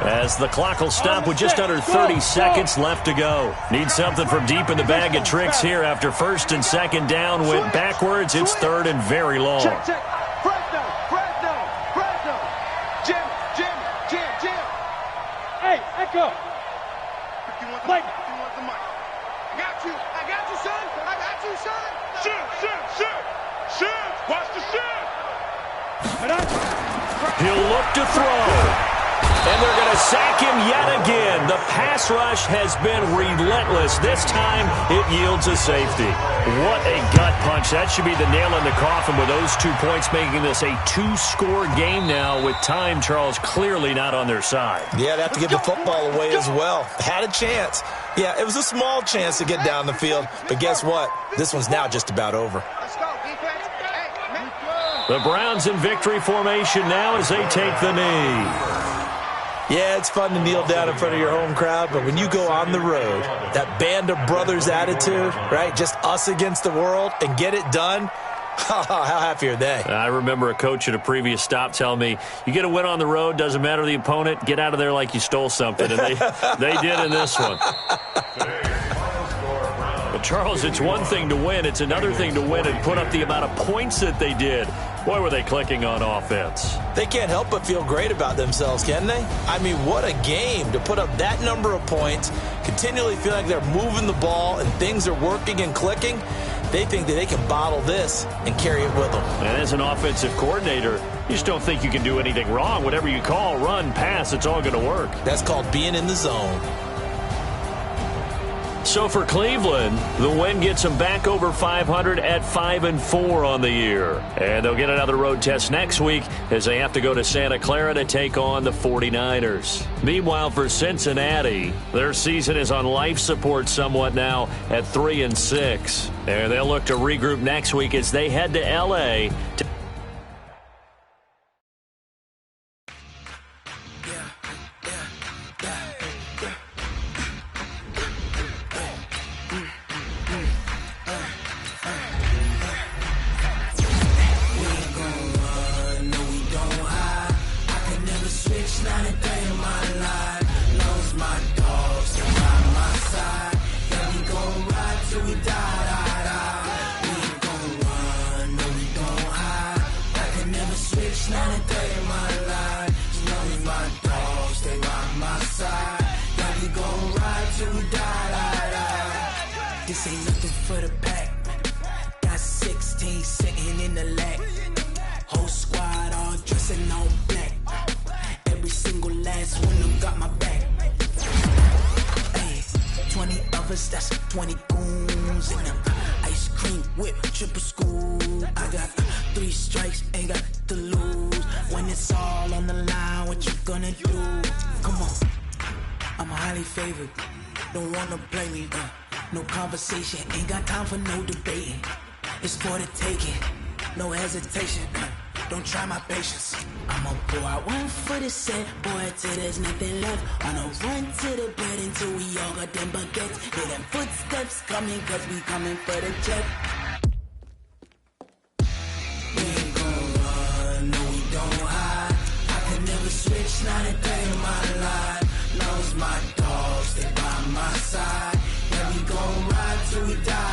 as the clock will stop with just under 30 seconds left to go. Need something from deep in the bag of tricks here after 1st and 2nd down. Went backwards. It's 3rd and very long. Check. Fresno. Jim. Hey, Echo. Mike. I got you, son. Shoot. Watch the shoot. He'll look to throw. And they're going to sack him yet again. The pass rush has been relentless. This time, it yields a safety. What a gut punch. That should be the nail in the coffin with those 2 points, making this a 2-score game now with time, Charles, clearly not on their side. Yeah, they have to give the football away as well. Had a chance. Yeah, it was a small chance to get down the field. But guess what? This one's now just about over. Let's go, defense. Hey, The Browns in victory formation now as they take the knee. Yeah, it's fun to kneel down in front of your home crowd, but when you go on the road, that band of brothers attitude, right, just us against the world, and get it done, how happy are they? I remember a coach at a previous stop telling me, you get a win on the road, doesn't matter the opponent, get out of there like you stole something, and they did in this one. But, Charles, it's one thing to win. It's another thing to win and put up the amount of points that they did. Boy, were they clicking on offense. They can't help but feel great about themselves, can they? I mean, what a game to put up that number of points, continually feel like they're moving the ball and things are working and clicking. They think that they can bottle this and carry it with them. And as an offensive coordinator, you just don't think you can do anything wrong. Whatever you call, run, pass, it's all going to work. That's called being in the zone. So for Cleveland, the win gets them back over 500 at 5-4 on the year. And they'll get another road test next week as they have to go to Santa Clara to take on the 49ers. Meanwhile, for Cincinnati, their season is on life support somewhat now at 3-6. And they'll look to regroup next week as they head to L.A. This ain't nothing for the pack. Got 16 sitting in the lag. Whole squad all dressing all black. Every single last one of them got my back. Hey, 20 of us, that's 20 goons in them. Ice cream whip, triple scoop. I got 3 strikes, ain't got to lose. When it's all on the line, what you gonna do? Come on, I'm highly favored. Don't wanna play me, no conversation, ain't got time for no debating. It's for the taking, no hesitation. Don't try my patience. I'ma pour out one for the set, boy, till there's nothing left. I'ma run to the bed until we all got them baguettes. Hear them footsteps coming, cause we coming for the jet. We ain't gon' run, no we don't hide. I can never switch, not a day in my life. Knows my dogs, stay by my side. We gon' ride till we die.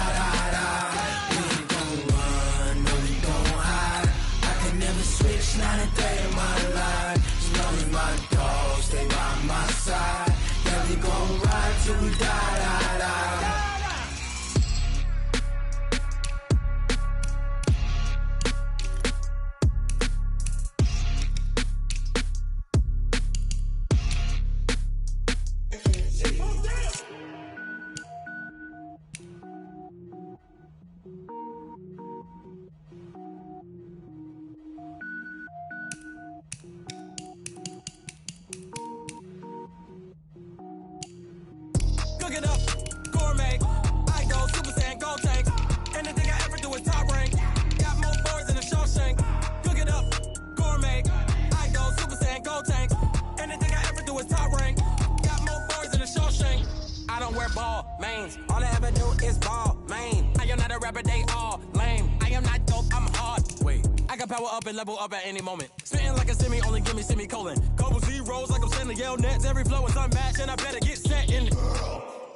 We ain't gon' run, no we don't hide. I can never switch, not a day in my life. As long as my dogs stay by my side. Yeah, we gon' ride till we die. Cook it up, gourmet. I go Super Saiyan, gold tank. Anything I ever do is top rank. Got more boards than a Shawshank. Cook it up, gourmet. I go Super Saiyan, gold tank. Anything I ever do is top rank. Got more boards than a Shawshank. I don't wear ball mains. All I ever do is ball main. I am not a rapper, they all lame. I am not dope, I'm hard. Wait, I can power up and level up at any moment. Spitting like a semi, only give me semicolon. Couple zeros like I'm sending yell nets. Every flow is unmatched and I better get set in.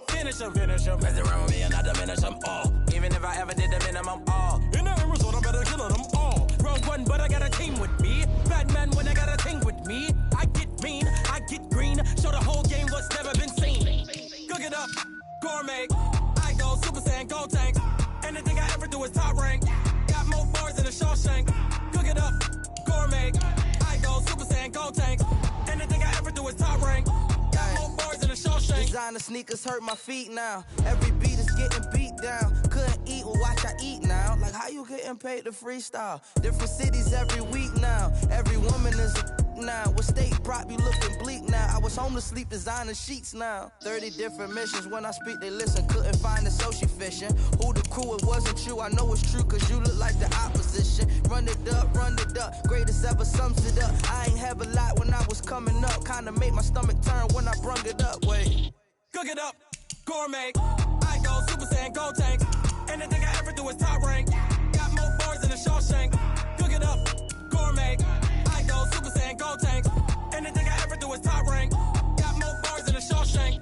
Finish them. Mess around with me and I diminish them all. Even if I ever did the minimum all. In the result, I better kill them all. Round one, but I got a team with me. Bad man when I got a thing with me. I get mean, I get green. Show the whole game what's never been seen. Cook it up, gourmet. I go Super Saiyan, gold tank. Anything I ever do is top rank. Got more bars than a Shawshank. Cook it up, gourmet. I go Super Saiyan, gold tank. Anything I ever do is top rank. Designer sneakers hurt my feet now. Every beat is getting beat down. Couldn't eat, well watch I eat now. Like how you getting paid to freestyle? Different cities every week now. Every woman is a now. With state prop, you looking bleak now. I was home to sleep, designing sheets now. 30 different missions. When I speak, they listen. Couldn't find the social fishing. Who the crew, it wasn't you. I know it's true, cause you look like the opposition. Run it up, greatest ever sums it up. I ain't have a lot when I was coming up. Kinda made my stomach turn when I brung it up. Wait. Cook it up, gourmet. I go Super Saiyan, go tank. Anything I ever do is top rank. Got more bars than a Shawshank. Cook it up, gourmet. I go Super Saiyan, go tank. Anything I ever do is top rank. Got more bars than a Shawshank.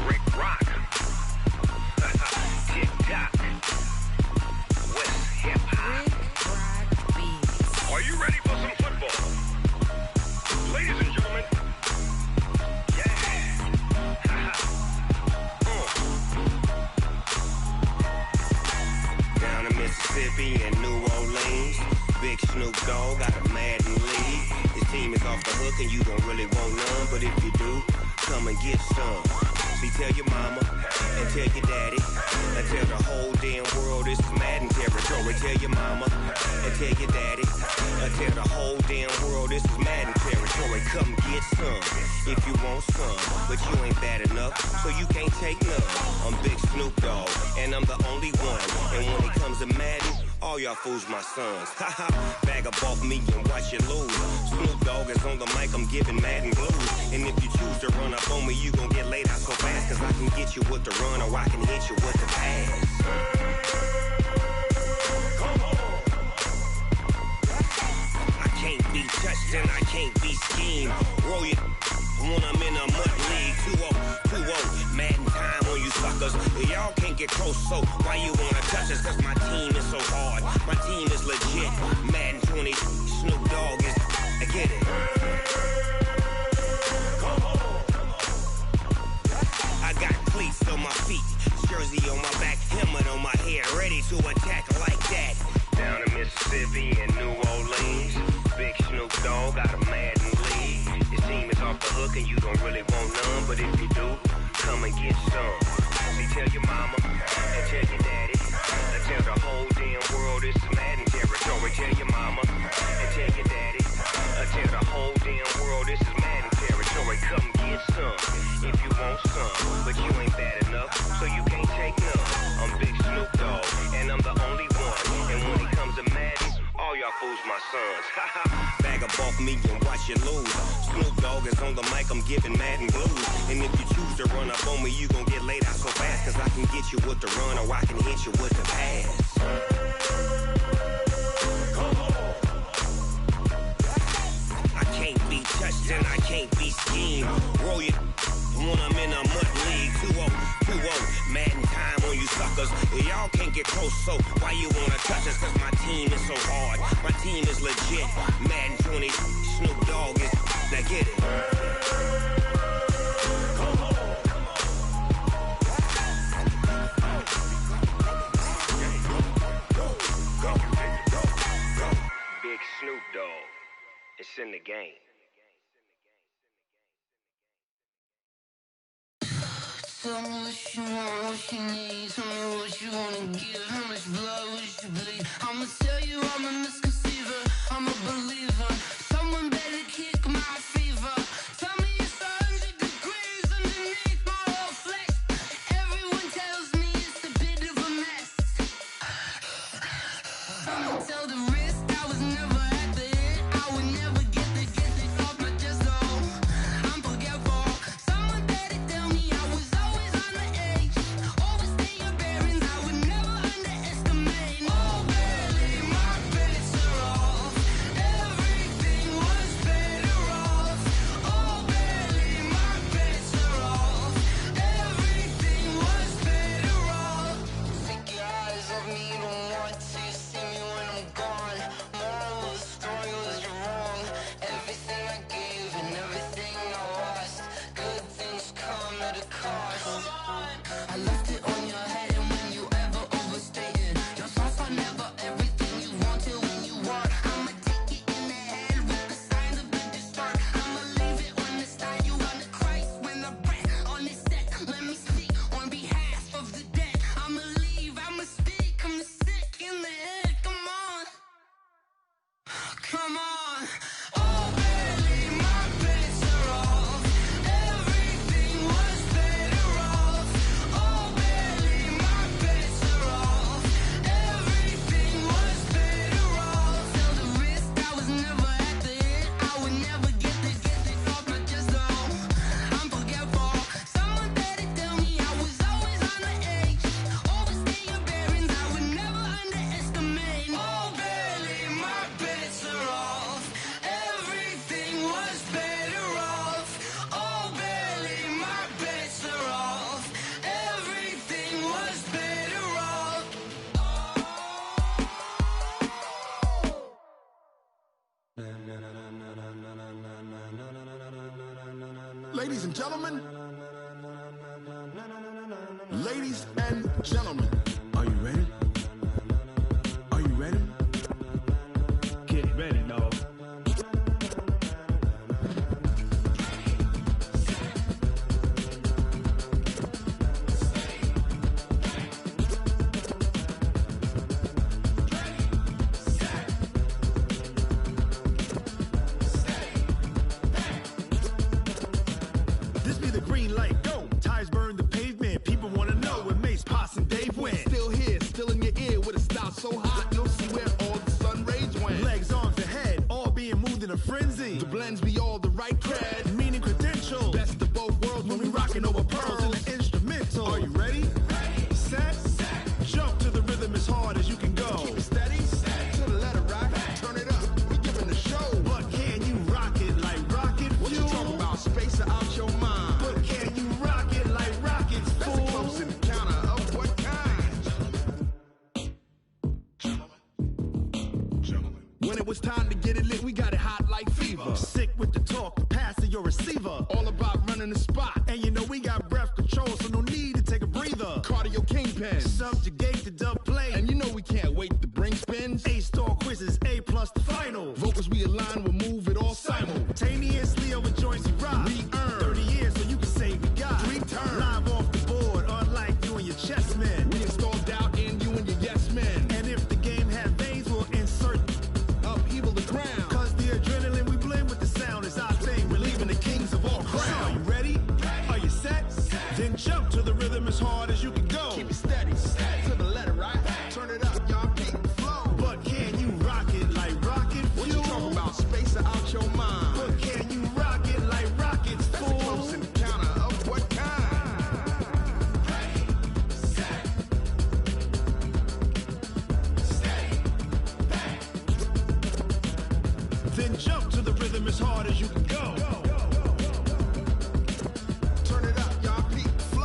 Rick Rock. TikTok. West Hip Hop. Are you ready for some football? Ladies and gentlemen. Yeah. Down in Mississippi and New Orleans, Big Snoop Dogg got a Madden league. His team is off the hook and you don't really want none, but if you do, come and get some. See, tell your mama and tell your daddy and tell the whole damn world this is Madden territory. Tell your mama and tell your daddy and tell the whole damn world this is Madden territory. Come get some if you want some, but you ain't bad enough, so you can't take none. I'm Big Snoop Dogg and I'm the only one. And when it comes to Madden, all y'all fools my sons. Haha, bag up off me and watch you lose. Snoop Dogg is on the mic, I'm giving Madden blues. And if you choose to run up on me, you gon' get laid out so fast, cause I can get you with the run or I can hit you with the pass. Come on. I can't be touched and I can't be schemed. Roll you when I'm in a mud league. 2-0, Madden time on you suckers. Y'all can't get close, so why you wanna touch us? Cause my team is so hard, my team is legit. Madden 20, Snoop Dogg is, I get it. Come on. I got cleats on my feet, jersey on my back, helmet on my head, ready to attack like that. Down in Mississippi and New Orleans, Big Snoop Dogg got a Madden league. His team is off the hook and you don't really want none, but if you do, come and get some. See, tell your mama and tell your daddy and tell the whole damn world this is Madden territory. Tell your mama and tell your daddy and tell the whole damn world this is Madden territory. Come get some if you want some, but you ain't bad enough, so you can't take none. I'm Big Snoop Dogg and I'm the only one. And when it comes to Madden, all y'all fools my sons. Bag up off me and watch you lose. Snoop Dogg is on the mic, I'm giving Madden blues. And if you choose to run up on me, you gon' get laid out so fast, cause I can get you with the run or I can hit you with the pass. Come on. I can't be touched and I can't be schemed. Roll you when I'm in a mud league. 2-0, Madden time on you suckers. Y'all can't get close, so why you wanna touch us? Cause my team is so hard, my team is legit. Madden 20, Snoop Dogg is, now get it. Come on. Go. Big Snoop Dogg, it's in the game. Tell me what you want, what you need. Tell me what you wanna give. How much blood would you bleed? I'ma tell you I'm a misconceiver. I'm a believer. Someone better kick my fever. Tell me it's 100 degrees underneath my whole flesh. Everyone tells me it's a bit of a mess. I'ma tell the risk I was never at the end. I would never get the off my chest. Oh, I'm forgetful. Someone better tell me I was always on the edge. Overstay your bearings, I would never underestimate. Oh, barely, my bets are off. Ladies and gentlemen, ladies and gentlemen, are you ready? Are you ready? Get ready, dog. This be the green light, go. Tires burn the pavement. People want to know where Mace, Poss, and Dave went. Still here, still in your ear with a style so hot, you'll see where all the sun rays went. Legs, arms, and head, all being moved in a frenzy. The blends be all the right cred, meaning credentials. Best of both worlds when we rockin' over pearls in the instrumental. Are you ready? Set, jump to the rhythm as hard as you can go. Keep it steady, to the letter rock, turn it up, we giving the show. But can you rock it like rocket fuel? What you talking about, space out your mind? But can you rock it like rockets, fool? That's a close encounter of what kind? Gentlemen. When it was time to get it lit, we got it hot like fever. Sick with the talk, pass to your receiver. All about running the spot. And you know we got breath control, so no need to take a breather. Cardio kingpin, subjugate the dub play. And you know we can't wait to bring spins. A-star quizzes, A+ the final. Vocals we align, we'll move it all simultaneously over joints we rock. We earn 30 years, so you can say we got 3 turns. Live off the board, unlike you and your chess men. We install doubt in you and your yes men. And if the game had veins, we'll insert upheaval the ground. Cause the adrenaline we blend with the sound is our thing. We're leaving the kings of all crowns. So are you ready? Are you set? Then jump to the rhythm as hard as you can go. Keep it steady, to the letter right. Turn it up, y'all beat the flow. But can you rock it like rocket fuel? What you talking about, space out your mind? But can you rock it like rockets, fool? That's a close encounter of what kind? Then jump to the rhythm as hard as you can go. Turn it up, y'all beat the flow.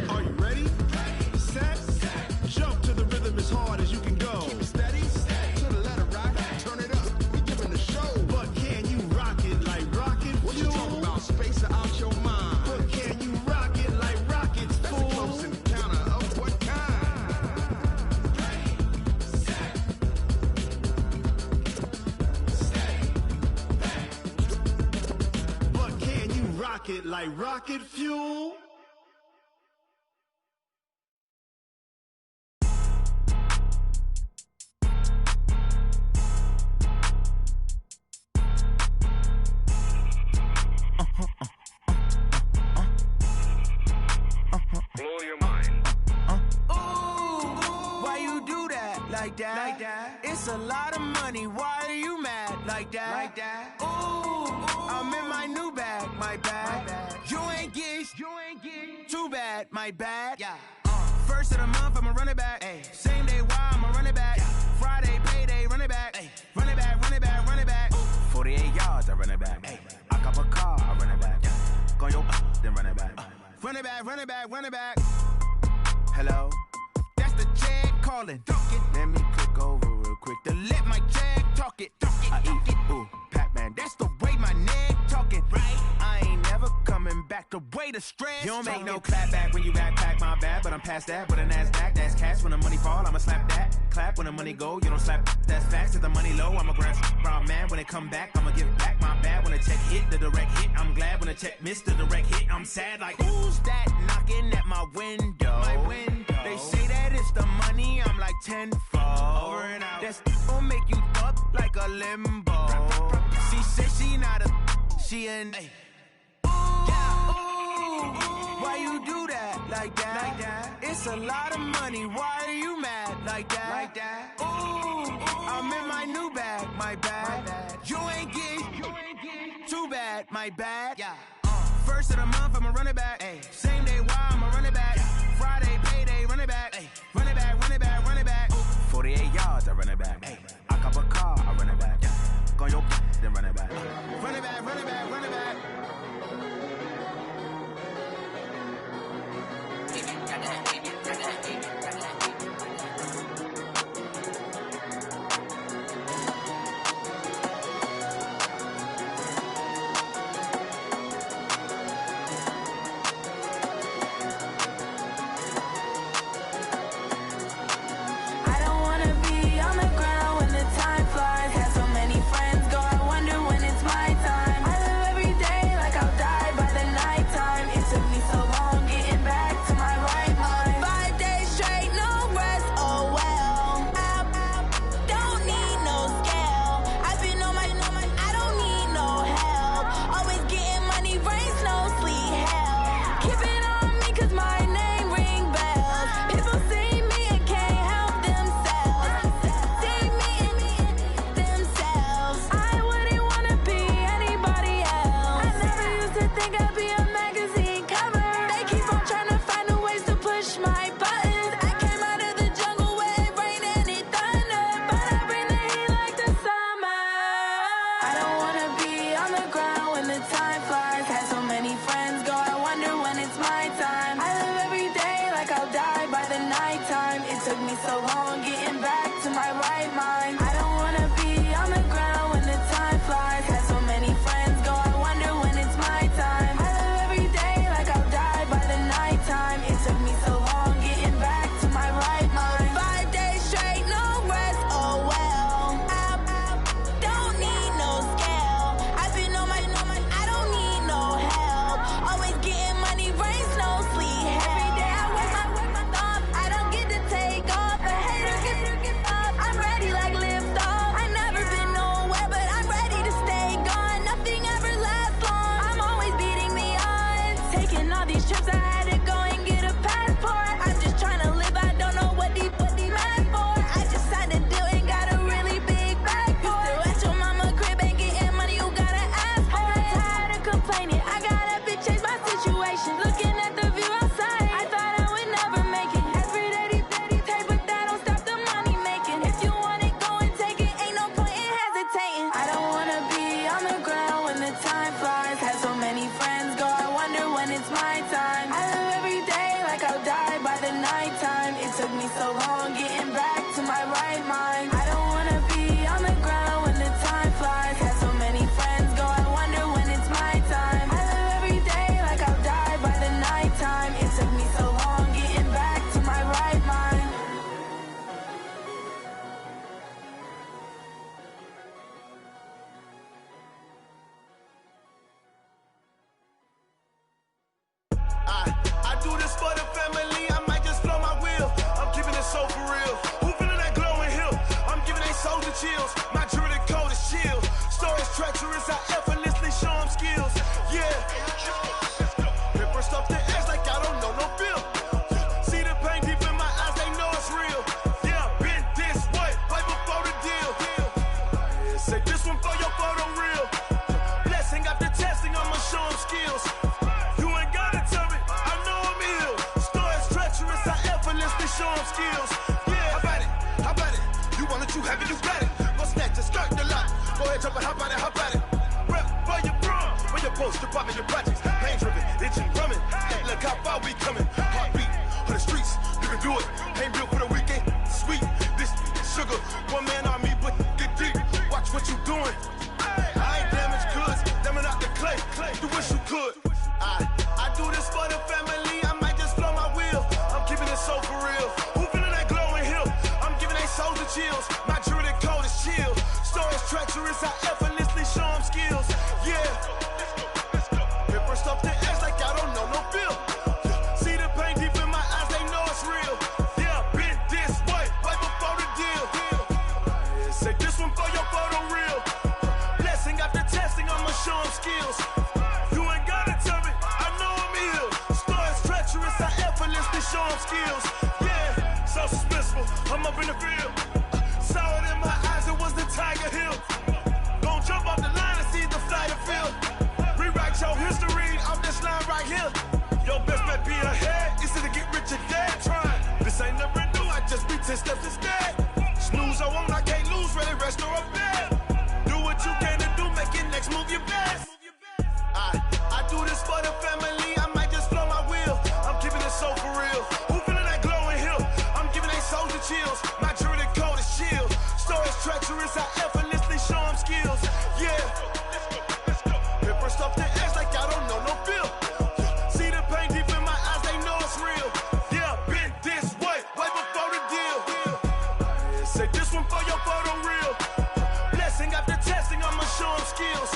Are you ready? Set, jump to the rhythm as hard as you can go. Keep it steady, to the letter rock. Turn it up, we giving the show. But can you rock it like rocket fuel? What you talking about, space out your mind? But can you rock it like rockets, fool? That's a close encounter of what kind? But can you rock it like rocket fuel? Blow your mind. Why you do that like that? Like that? It's a lot of money. Why are you mad like that? Like that? I'm in my new bag, my bad. You ain't get too bad, my bad. Yeah. First of the month, I'ma run it back. Ay. Same day, why I'ma run it back. Yeah. Friday, payday, run it back. Ay. Run it back, run it back, run it back. 48 yards, I run it back. Ay. I cop a car, I run it back. Go yo, then run it back. Run it back, run it back, run it back. Hello? That's the check calling. Let me click over real quick to let my check talk it. I eat it. Ooh, Pac-Man, that's the way my neck talking. Right? I ain't never coming back the way the stress. You don't make no clap back when you backpack, my bad. But I'm past that with a NASDAQ. That's cash when the money fall, I'ma slap that. Clap when the money go, you don't slap. That's facts. If the money low, I'ma grab brown man. When it come back, I'ma give back my bad. When the check hit, the direct hit. I'm glad when the check missed the direct hit. I'm sad like, who's that knocking at my window? My window. They say that it's the money, I'm like tenfold. Over and out. That's gon' make you up like a limbo. She said she not a, she an. Why you do that like that? Like that? It's a lot of money. Why are you mad like that? Like that? I'm in my new bag, my bad. You ain't get too bad, my bad. Yeah. First of the month, I'ma run it back. Ay. Same day, why I'ma run it back. Friday, payday, run it back. Ay. Run it back, run it back, run it back. I run it back. Hey, I cop a car, I run it back. Go on your then run it back. Run it back, run it back, run it back. Snooze, I won't Say this one for your photo reel. Blessing after testing, I'ma show him skills.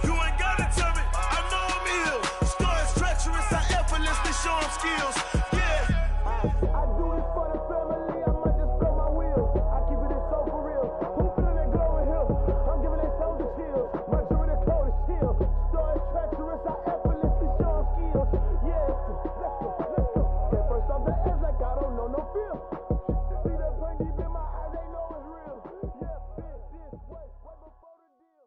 You ain't gotta tell me, I know I'm ill. Stories treacherous, I effortlessly show him skills. Yeah. I do this for the family, I might just throw my wheel. I keep it so for real. Who feeling that glowing hill? I'm giving it soldier chills. My jewelry the coldest chill. Stories treacherous, I effortlessly show him skills. Yeah. Let's go. Get first off the edge like I don't know no feel. See that pain deep in my eyes, they know it's real. Yeah, this way before the deal.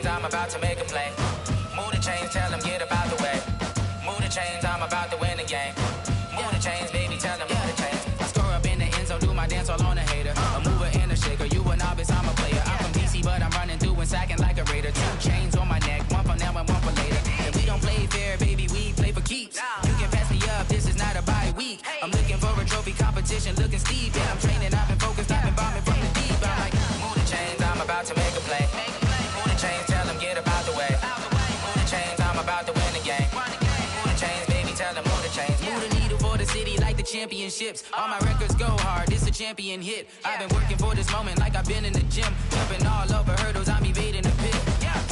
I'm about to make a play. Move the chains, tell them get about the way. Move the chains, I'm about to win the game. Move the chains, baby, tell them move the chains. I score up in the end zone, do my dance all on a hater. A mover and a shaker, you a novice, I'm a player. I'm from DC, but I'm running through and sacking like a raider. 2 chains on my neck, one for now and one for later. And we don't play fair, baby, we play for keeps. You can pass me up, this is not a bye week. I'm looking for a trophy competition, looking steep. And I'm training, I've been focused, I've been bombing from the deep. I'm like, move the chains, I'm about to make a play. Move the chains, tell them get about the way. Move the chains, I'm about to win the game. Move the chains, baby, tell them move the chains. Move the needle for the city like the championships. All my records go hard, this a champion hit. I've been working for this moment like I've been in the gym. Jumping all over hurdles, I'm evading the pit.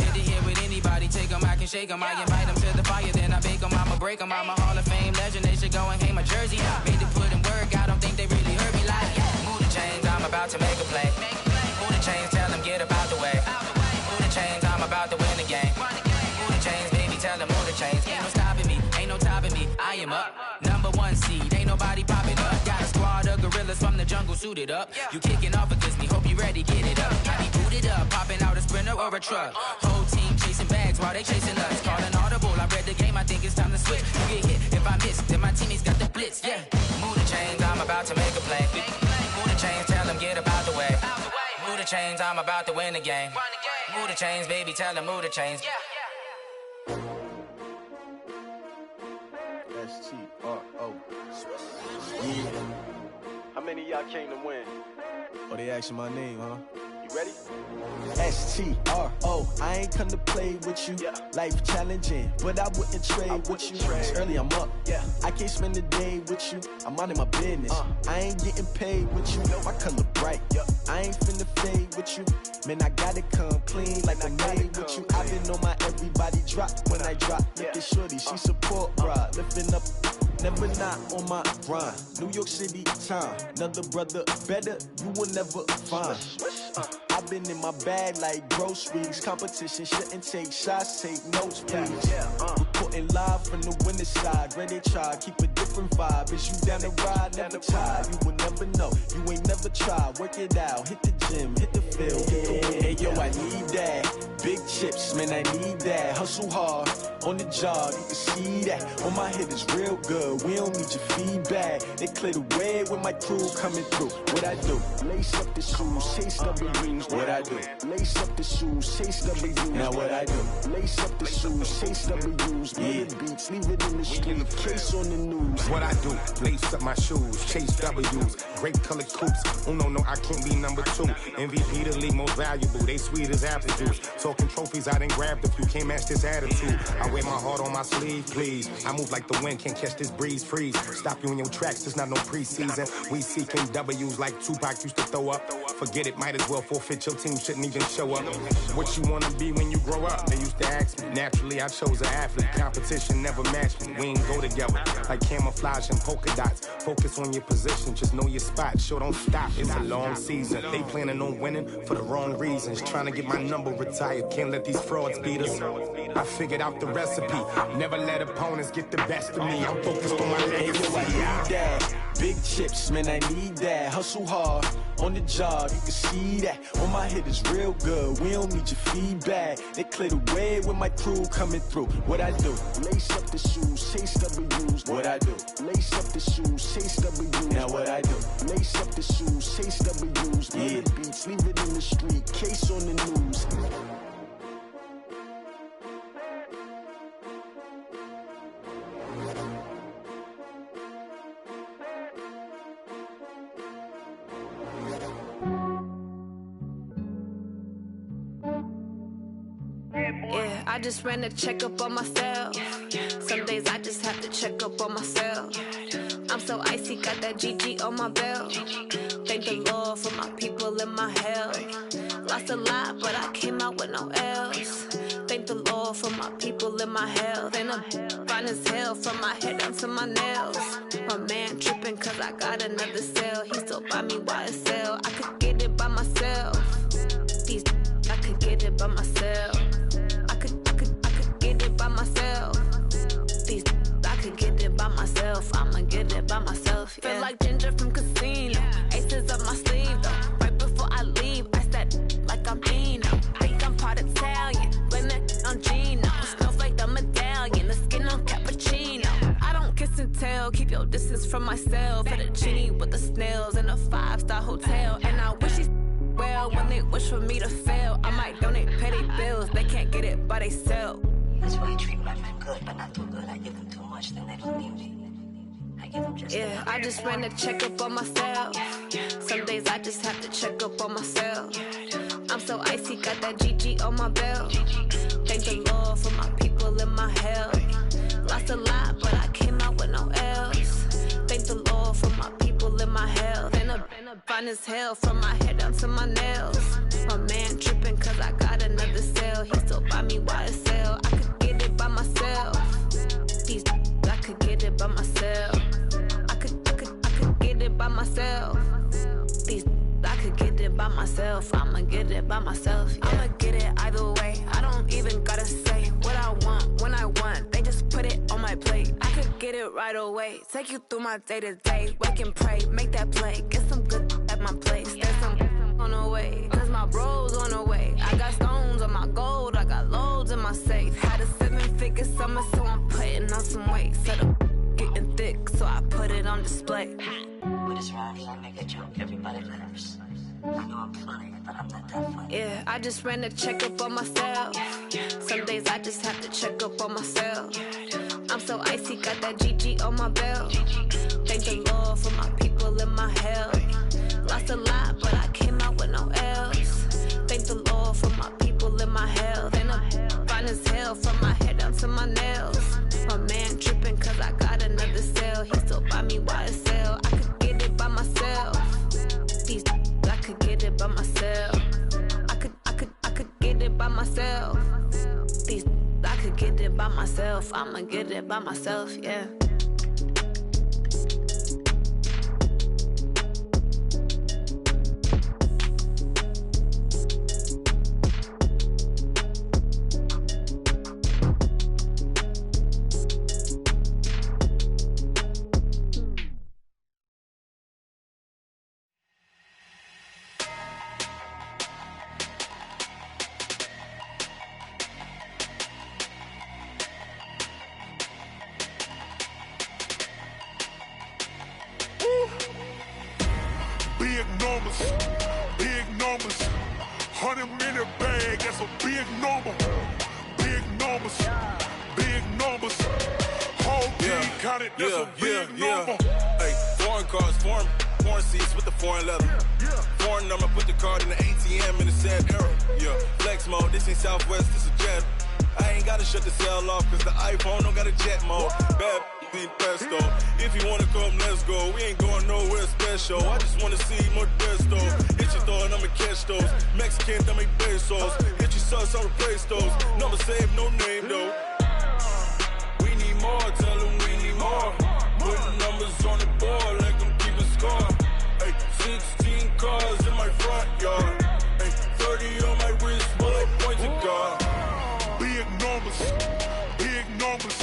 Hit to hit with anybody, take them, I can shake them. I invite them to the fire, then I bake them, I'ma break them. I'm a Hall of Fame legend, they should go and hang my jersey. Made to put in work, I don't think they really heard me like. Move the chains, I'm about to make a play. Move the chains, tell them get about the way. Move the chains, I'm about to win the game. Move the chains, baby, tell them move the chains. Ain't no stopping me, ain't no topping me. I am up, #1 seed, ain't nobody popping up. Got a squad of gorillas from the jungle suited up. You kicking off against me, hope you ready, get it up. I be booted up, popping out a sprinter or a truck. Whole team chasing bags while they chasing us. Calling audible, I read the game, I think it's time to switch. You get hit, if I miss, then my teammates got the blitz, yeah. Move the chains, I'm about to make a play. Move the chains, tell them get about the way. Move the chains, I'm about to win the game. Move the chains, baby, tell them move the chains. S-T-R-O. Yeah. How many of y'all came to win? Oh, they asking my name, huh? You ready? S-T-R-O. I ain't come to play with you. Life challenging, but I wouldn't trade with you. It's early, I'm up. I can't spend the day with you. I'm minding my business. I ain't getting paid with you. My color bright. I ain't finna fade with you. Man, I gotta come clean like I made with you. I've been on my everybody drop when I drop. Look at shorty, she support rod. Lifting up, never not on my grind. New York City time. Another brother better, you will never find. I've been in my bag like groceries. Competition shouldn't take shots, take notes, please. Reporting live from the winter side. Ready to try, keep a different vibe. Is you down the ride, never tired. You will never know, you ain't never tried. Work it out, hit the gym, hit the field. Hey yo, I need that. Big chips, man, I need that. Hustle hard, on the job, you can see that. On my head is real good, we don't need your feedback. They clear the way with my crew coming through. What I do? Lace up the shoes, chase W's. What I do? Lace up the shoes, chase W's. Now what I do? Lace up the shoes, chase W's. Yeah. Beats, leave it in the street, case on the news. What I do? Lace up my shoes, chase W's. Great colored coops. Oh no, I can't be number 2. MVP the league most valuable. They sweet as apple juice. Talking trophies, I done grabbed a few. Can't match this attitude. I wear my heart on my sleeve, please. I move like the wind, can't catch this breeze. Freeze. Stop you in your tracks. There's not no preseason. We seeking W's like Tupac used to throw up. Forget it, might as well forfeit. Your team shouldn't even show up. What you wanna be when you grow up? They used to ask me. Naturally, I chose an athlete. Competition never matched me. We ain't go together like camouflage and polka dots. Focus on your position, just know your spot. Sure, don't stop. It's a long season. They planning on winning for the wrong reasons. Trying to get my number retired. Can't let these frauds beat us. I figured out the recipe. Never let opponents get the best of me. I'm focused on my legacy. Big chips, man, I need that. Hustle hard, on the job, you can see that. On my head is real good, we don't need your feedback. They clear the way with my crew coming through. What I do? Lace up the shoes, chase W's. What I do? Lace up the shoes, chase W's. Now what I do? Lace up the shoes, chase W's. Yeah. Beats, leave it in the street, case on the news. I just ran a checkup on myself. Some days I just have to check up on myself. I'm so icy, got that GG on my belt. Thank the Lord for my people and my health. Lost a lot, but I came out with no L's. Thank the Lord for my people and my health. And I'm fine as hell from my head down to my nails. My man tripping cause I got another cell. He still buy me YSL. I could get it by myself. These I could get it by myself. I could get it by myself. These I could get it by myself. I'ma get it by myself. Yeah. Feel like Ginger from Casino. Aces up my sleeve though. Right before I leave, I said like I'm Dino. Think I'm part Italian. Blame it on Gino. Snowflake the medallion. The skin on cappuccino. I don't kiss and tell. Keep your distance from myself. At a genie with the snails in a 5-star hotel. And I wish he's well when they wish for me to fail. I might donate, pay their bills. They can't get it by they sell. That's why you treat my men good, but not too good. I give them too much, then they don't need me. I give them just yeah, I just ran a checkup on myself. Some days I just have to check up on myself. I'm so icy, got that GG on my belt. Thank the Lord for my people and my health. Lost a lot, but I came out with no L's. Thank the Lord for my people and my health. And I'm fine as hell from my head down to my nails. My man tripping cause I got another cell. He still buy me YSL. I could get it by myself. These I could get it by myself. I could get it by myself. These I could get it by myself. I'ma get it by myself. Yeah. I'ma get it either way. I don't even gotta say what I want when I want. They just put it on my plate. I could get it right away. Take you through my day to day. Wake and pray, make that play. Get some good at my place. There's some on the way. Cause my bros on the way. I got stones on my gold. I got loads in my safe. Had a 7-figure summer, so I'm putting on some weight. Set up getting thick, so I put it on display. With this ride, I make a joke, everybody laughs. I know I'm funny, but I'm not that funny. Yeah, I just ran a checkup on myself. Some days I just have to check up on myself. I'm so icy, got that GG on my belt. Thank the Lord for my people and my health. Lost a lot, but I came out with no L's. Thank the Lord for my people and my health. And I'm fine as hell from my head down to my nails. My man tripping cause I got another cell. He still buy me YSL. I could get it by myself. These I could get it by myself. I could get it by myself. These I could get it by myself. I'ma get it by myself, yeah. Big numbers, 100-minute bag, that's a big number. Big numbers, whole team counted, that's a big number. Hey, foreign cars, foreign seats with the foreign leather. Foreign number, put the card in the ATM in the sad era. Yeah, flex mode, this ain't Southwest, this is Jet. I ain't gotta shut the cell off, cause the iPhone don't got a jet mode. Bad ain't pesto. If you wanna come, let's go. We ain't going nowhere special. I just wanna see more Modesto. Hit your thought, I'ma catch those. Mexican, dame pesos. Hit your sauce, I'll replace those. Number save, no name though. We need more, tell them we need more. Putting numbers on the board, like them keeping score. Hey, 16 cars in my front yard. Hey, 30 on my wrist, bullet pointed guard. Big numbers,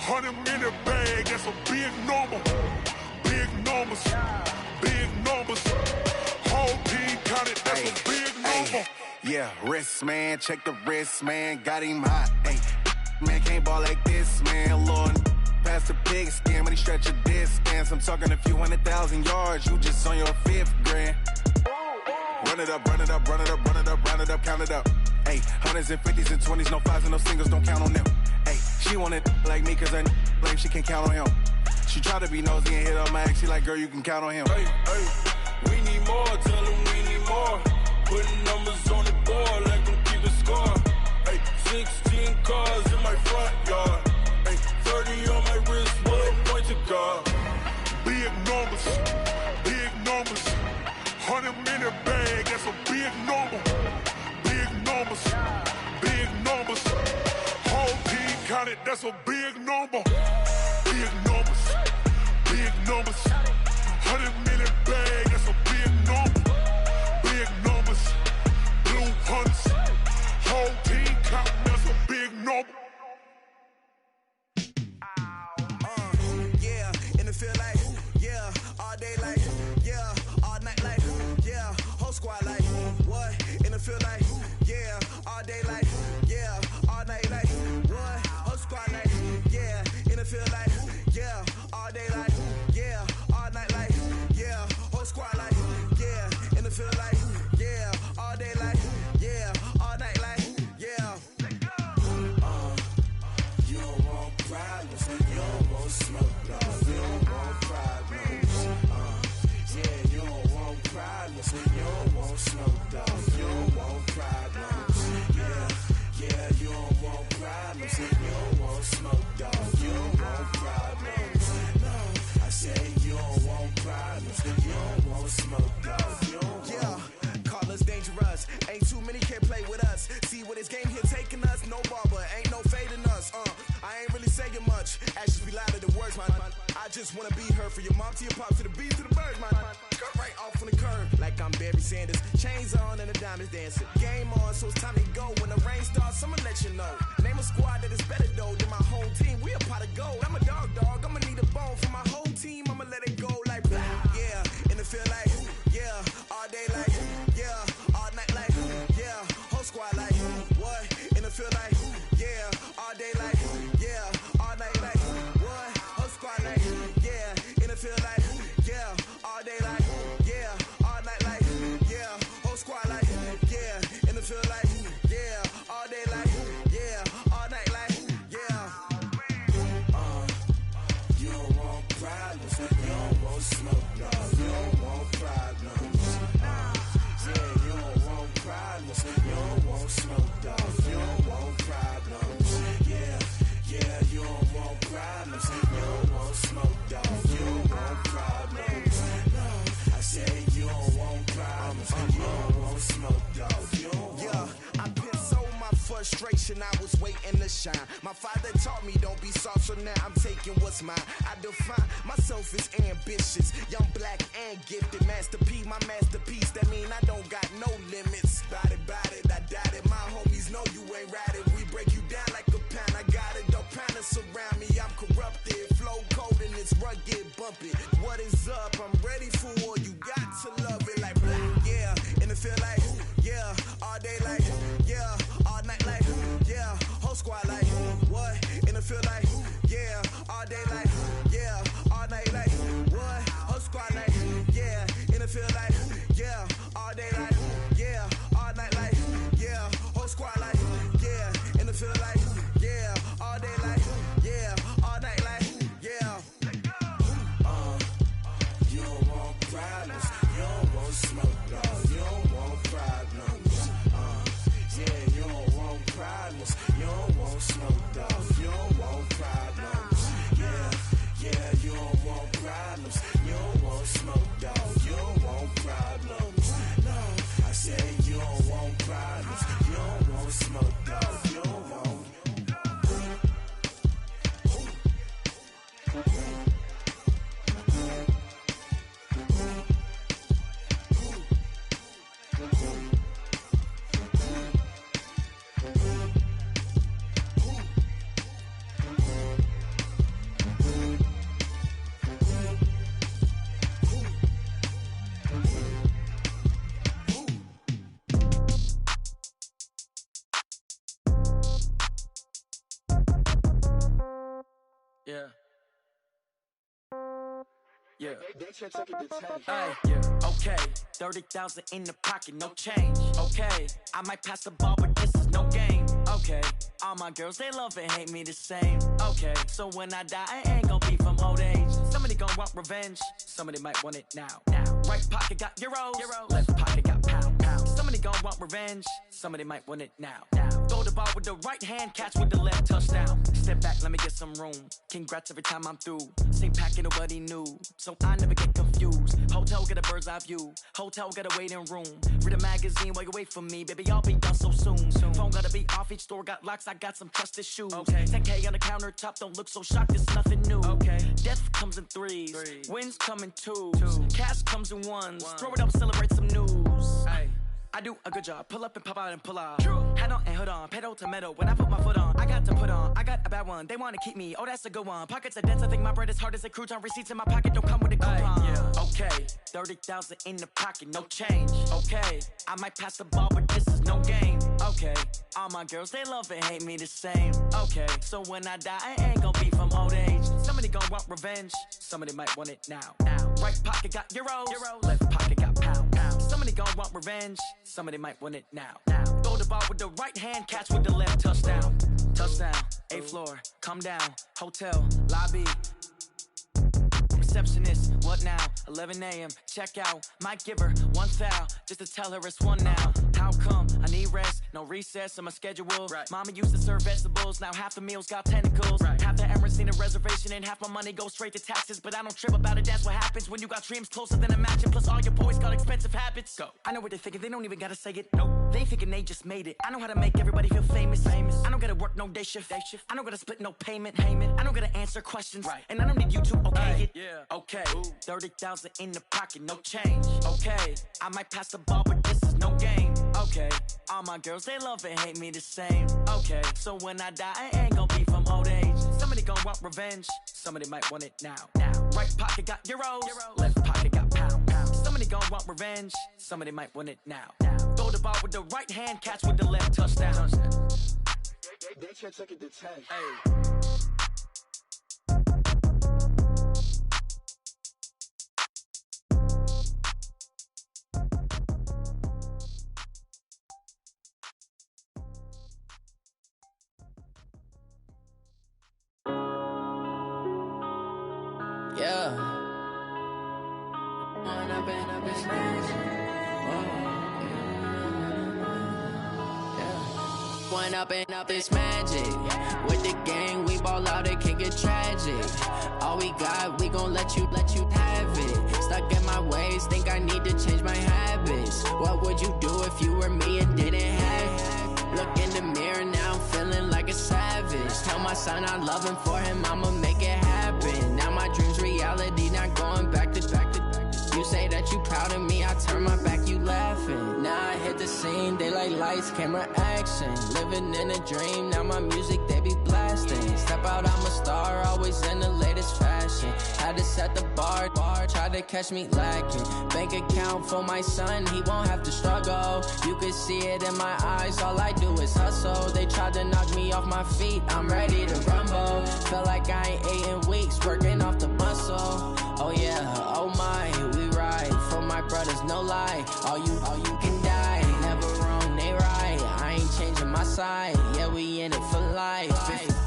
100-minute bag, that's a big number. Big numbers, whole team counted, that's a big number. Yeah, wrist man, check the wrist man, got him hot. Hey, man can't ball like this, man. Lord, past the pig skin, but he stretch a distance. I'm talking a few 100,000 yards, you just on your 5th grand. Run it up, count it up. Hey, 100s and 50s and 20s, no 5s and no singles, don't count on them. Hey, she want it like me, cause her like she can count on him. She try to be nosy and hit on my ex, she like, girl, you can count on him. Hey, we need more, tell them we need more. Putting numbers on the board, like them keep a score. Hey, 16 cars in my front yard. Ay, 30 on my wrist, what a point to God. Big numbers, 100 minute bag, that's a big number. Big numbers, whole team counted, that's a big number. Big numbers, 100 minute bag, that's a big number. Big numbers, blue hunts, whole team counting, that's a big number. Yeah, and it feel like, yeah, all day like, yeah, all night like, yeah, whole squad like, what? And it feel like, yeah, all day like, yeah, all night like, what? Whole squad like, yeah, and it feel like, yeah, all day like, yeah, all night like, yeah, whole squad like, yeah, and it feel like, yeah, all day like, yeah, all night like, yeah. You don't want problems, you don't want smoke, dog. You don't want problems. Yeah, you don't want problems, you don't want smoke, dog. You don't want problems. Yeah, you don't want problems, you don't want smoke, dog. You don't want problems. No, I say you don't want problems, you don't want smoke, dog. You don't want. Call us dangerous. Ain't too many can play with us. See what this game here taking us. No barber, ain't no fading us. I ain't really saying much. Actions be louder than words, man. I just wanna be heard from your mom to your pop to the beat to the birds, man. Cut right off on the curb like I'm Barry Sanders. Chains on and the diamonds dancing. Game on, so it's time to go. When the rain starts, I'ma let you know. Name a squad that is better though than my home team. We a pot of gold. I'm a dog. I'ma need a bone for my whole team. I'ma let it go like blah. Yeah, and it feel like, yeah, all day like, yeah, all night like, yeah, whole squad like, what? And it feel like, yeah, all day like, yeah, all night like, what? Whole squad like, yeah, and it feel like, yeah, all day like, yeah, all night like, yeah, whole squad like, yeah, and it feel like, yeah, all day like, yeah, all night like, yeah. You don't want problems, you don't want smoke, dog. You don't want problems. Yeah, you don't want problems, you don't want smoke, dog. You don't want problems. Yeah, you don't want problems, you don't want smoke, dog. You don't want problems. No, I say you don't want problems, you don't want smoke, dog. You don't want. Yeah, I pissed so my frustration, I was waiting to shine. My father taught me don't be soft, so now I'm taking what's mine. I define myself as ambitious, young, black, and gifted. Master P, my masterpiece. That mean I don't got no limits. Bout it, I doubt it. My homies know you ain't ratted. We break you down like a pound. I got it, dog pounders surround me. I'm corrupted, flow cold and it's rugged, bumpy. What is up? I'm ready for war. You got to love it like blah. Yeah, and it feel like, yeah, all day like, yeah, all night like, yeah, whole squad like, what? And it feel like, yeah, all day like, yeah, all night like, what? Whole squad like, yeah, and it feel like, yeah, all day like, yeah, all night like, yeah, whole squad like, yeah, and it feel like, yeah, all day like, yeah, all night like, yeah. You don't want problems, you don't want smoke, dog. You don't want problems. Yeah, you don't want problems, you don't want smoke, dog. You don't want problems. Yeah, you don't want problems, you don't want smoke, dog. You don't want problems. No, I say you don't want problems, you don't want smoke, dog. You don't want. Yeah. Yeah. Yeah. Okay. 30,000 in the pocket, no change. Okay. I might pass the ball, but this is no game. Okay. All my girls, they love and hate me the same. Okay. So when I die, I ain't gonna be from old age. Somebody gonna want revenge. Somebody might want it now. Right pocket got euros. Left pocket got pound. Somebody gonna want revenge. Somebody might want it now. Throw the the ball with the right hand, catch with the left, touchdown. Step back, let me get some room. Congrats every time I'm through. Same packet, nobody knew, so I never get confused. Hotel, get a bird's eye view. Hotel, get a waiting room. Read a magazine while you wait for me, baby, I'll be done so soon. Phone gotta be off, each store got locks, I got some trusted shoes. Okay. 10K on the countertop, don't look so shocked, it's nothing new. Okay. Death comes in threes, wins come in twos. Cash comes in ones, throw it up, celebrate some news. Ay. I do a good job, pull up and pop out and pull off. Hat on and hood on, pedal to metal, when I put my foot on, I got to put on, I got a bad one, they wanna keep me, oh that's a good one. Pockets are dense, I think my bread is hard as a crouton, receipts in my pocket don't come with a coupon. Yeah. Okay, 30,000 in the pocket, no change. Okay, I might pass the ball, but this is no game. Okay, all my girls, they love and hate me the same. Okay, so when I die, I ain't gon' be from old age. Somebody gon' want revenge, somebody might want it now. Right pocket got euros, left pocket got pound. Somebody gon' want revenge, somebody might want it now. Throw the ball with the right hand, catch with the left, touchdown. Touchdown, 8th floor, come down, hotel, lobby. Receptionist, what now? 11 a.m., check out. Might give her one foul, just to tell her it's one now. How come? I need rest, no recess in my schedule. Right. Mama used to serve vegetables, now half the meals got tentacles. Right. Half the Emirates need a reservation and half my money goes straight to taxes. But I don't trip about it, that's what happens when you got dreams closer than a matching. Plus all your boys got expensive habits. Go. I know what they're thinking, they don't even gotta say it. Nope. They thinking they just made it. I know how to make everybody feel famous. I don't gotta work no day shift. I don't gotta split no payment. I don't gotta answer questions. Right. And I don't need you to okay it. Yeah. Okay, 30,000 in the pocket, no change. Okay, I might pass the ball, but this is no game. Okay, all my girls, they love and hate me the same. Okay, so when I die, I ain't gon' be from old age. Somebody gon' want revenge, somebody might want it now. Right pocket got euros, left pocket got pound. Somebody gon' want revenge, somebody might want it now. Throw the ball with the right hand, catch with the left, touchdown. They can't take it to 10. Hey. Yeah. One up and up is magic. With the gang, we ball out, it can get tragic. All we got, we gon' let you have it. Stuck in my ways, think I need to change my habits. What would you do if you were me and didn't have it? Look in the mirror now, I'm feeling like a savage. Tell my son I love him, for him I'ma make it happen. Now my dream's reality, not going back to. You say that you proud of me, I turn my back, you laughing. Now I hit the scene, they like lights, camera, action. Living in a dream, now my music, they be blasting. Step out, I'm a star, always in the latest fashion. Had to set the bar, try to catch me lacking. Bank account for my son, he won't have to struggle. You can see it in my eyes, all I do is hustle. They tried to knock me off my feet, I'm ready to rumble. Feel like I ain't ate in weeks, working off the muscle. Oh yeah, oh my, we ride for my brothers, no lie. All you can die, never wrong, they right. I ain't changing my side, yeah, we in it for life.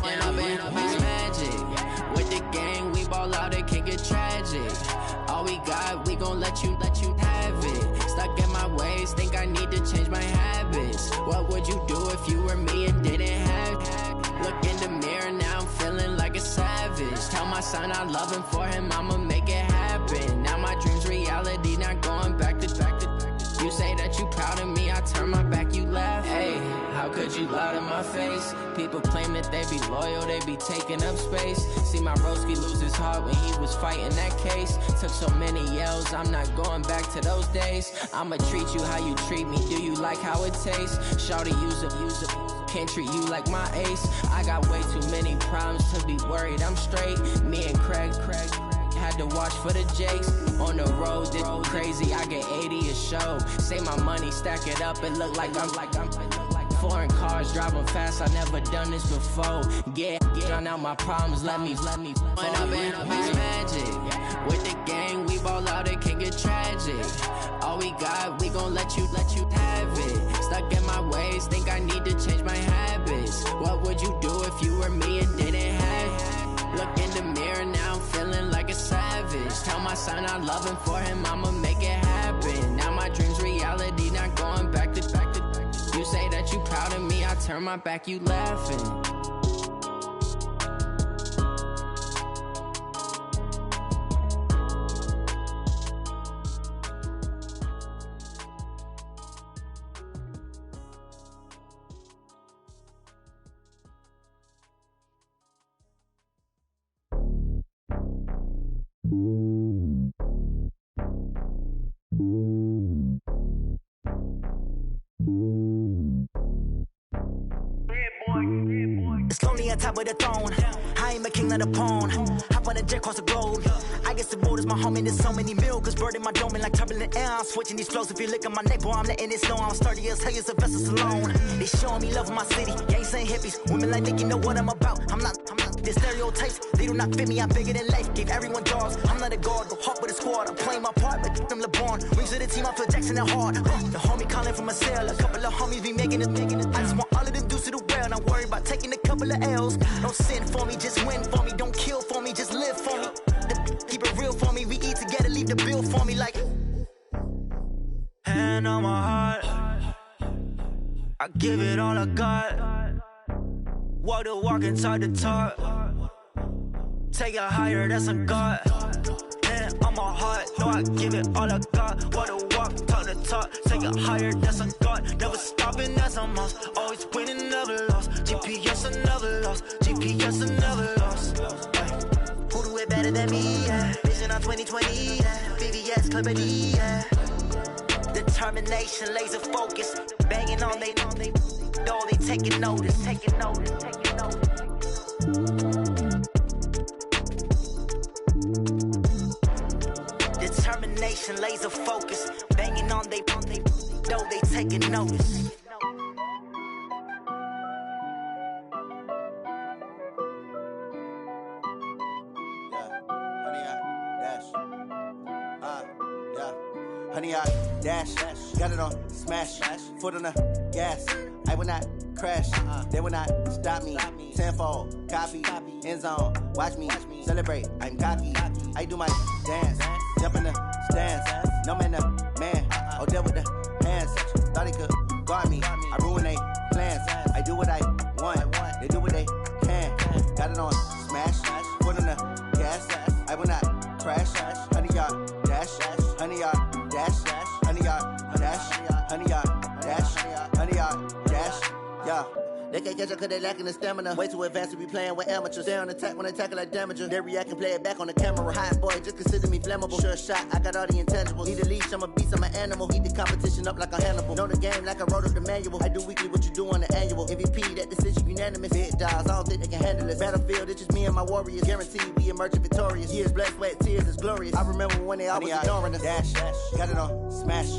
And I've been magic. With the gang, we ball out, it can get tragic. All we got, we gon' let you have it. Stuck in my ways, think I need to change my habits. What would you do if you were me and didn't have it? Look in the mirror, now I'm feeling like a savage. Tell my son I love him, for him I'ma make it happen. Now my dream's reality, not going back to. You say that you proud of me, I turn my back, you laugh. Hey, how could you lie to my face? People claim that they be loyal, they be taking up space. See my broski lose his heart when he was fighting that case. Took so many yells, I'm not going back to those days. I'ma treat you how you treat me, do you like how it tastes? Shawty, use it. Can't treat you like my ace. I got way too many problems to be worried, I'm straight. Me and Craig had to watch for the Jakes. On the road, this crazy, I get 80 a show. Say my money, stack it up, it look like I'm foreign cars, driving fast, I never done this before. Get drown out my problems, let me When up and up is magic. With the gang, we ball out, it can get tragic. All we got, we gon' let you have it. Stuck in my ways, think I need to change my habits. What would you do if you were me and didn't have it? Look in the mirror, now I'm feeling like a savage. Tell my son I love him, for him I'ma make it happen. Now my dream's reality, not going back to. You say that you proud of me, I turn my back, you laughing. It's lonely on top of the throne. I ain't a king, not a pawn. Hop on a jet across the globe. I guess the road is my home and there's so many milkers. Bird in my dome and like turbulent air. I'm switching these flows. If you look at my neck, boy, I'm letting it snow. I'm sturdy as hell as a vessel alone. They showing me love in my city. Gangs ain't hippies. Women like Nick, you know what I'm about. I'm not the stereotypes. They do not fit me. I'm bigger than life. Gave everyone dogs. I'm not a guard. Go hawk with a squad. I'm playing my part, but them LeBron. Rings to the team. I feel Jackson and hard. The homie calling from a cell. A couple of homies be making it. I just want all of them dudes to do well. Not worry about taking a couple of L's. Don't sin for me, just win for me. Don't kill for me, just live for me. Keep it real for me. We eat together, leave the bill for me like. Hand on my heart, I give it all I got. Walk the walk and talk the talk. Take it higher, that's a God. Hand on my heart, no, I give it all I got. Walk the walk, talk the talk. Take it higher, that's a God. Never stopping, that's a must. Always winning, never lost. GPS, I never lost. GPS, I never lost. Who do it better than me? Yeah. Vision on 2020. Yeah. VVS, Clarity. Yeah. Determination, laser focus. Banging on they know they taking notice. Taking notice. Taking notice. Determination, laser focus. Banging on they know they taking notice. Honey, I dash, got it on smash, foot on the gas. I will not crash, they will not stop me. Tenfold, copy, end zone, watch me celebrate. I'm cocky, I do my dance, jump in the stands. No man, the man, oh, there with the hands. Thought he could guard me, I ruin they plans. I do what I want, they do what they can. Got it on smash, foot on the gas. I will not crash, honey, y'all dash, honey, y'all dash, honey, y'all dash, honey, y'all dash, honey, y'all dash, yeah. They can't catch up cause they lacking the stamina. Way too advanced to be playing with amateurs. Stay on attack when they tackle like damager. They react and play it back on the camera. Hot boy, just consider me flammable. Sure shot, I got all the intangibles. Need a leash, I'm a beast, I'm an animal. Eat the competition up like a Hannibal. Know the game like I wrote up the manual. I do weekly what you do on the annual. MVP, that decision unanimous. Big dogs, I don't think they can handle this. Battlefield, it's just me and my warriors. Guaranteed we emerge victorious. Years, blood, sweat, tears, it's glorious. I remember when they always ignoring us. Dash, got it on smash,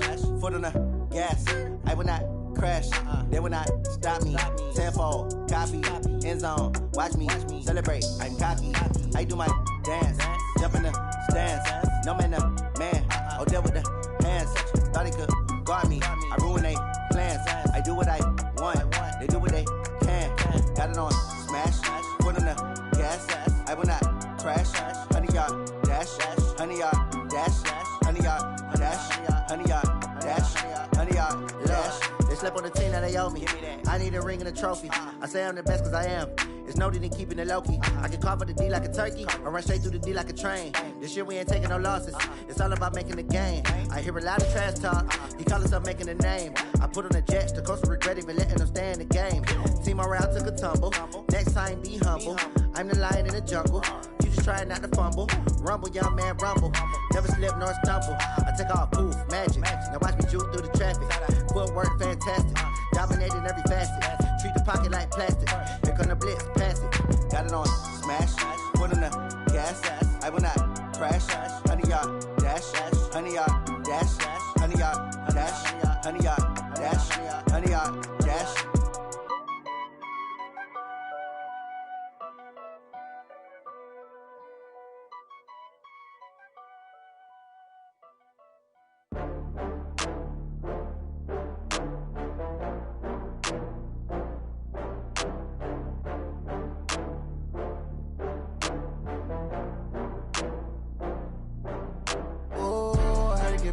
foot on the gas. I will not crash, they will not stop me. Tenfold, copy, end zone, watch me celebrate. I'm cocky, I do my dance, jump in the stands. No man, the man, oh, there with the hands. Thought he could guard me, I ruin they plans. I do what I want, they do what they can. Got it on smash, foot on the gas. I will not crash, honey, y'all dash, honey, y'all dash, honey, y'all dash, honey, y'all dash, honey, y'all dash. They slept on the team that they owe me. I need a ring and a trophy. I say I'm the best cause I am. It's no need in keeping it low-key. I can carve up the D like a turkey or run straight through the D like a train. This year we ain't taking no losses. It's all about making the game. I hear a lot of trash talk. He call himself making a name. I put on the jets. The coach will regret even letting them stay in the game. Team around took a tumble. Next time be humble. I'm the lion in the jungle. You just try not to fumble. Rumble, young man, rumble. Never slip nor stumble. I take off, poof, magic. Now watch me juke through the traffic. Footwork fantastic. Dominating every facet. Treat the pocket like plastic. Here come the blitz, pass it. Got it on smash. Foot on the gas. I will not crash. Honey, y'all dash. Honey, y'all dash. Honey, y'all dash. Honey, y'all dash. Honey, y'all dash.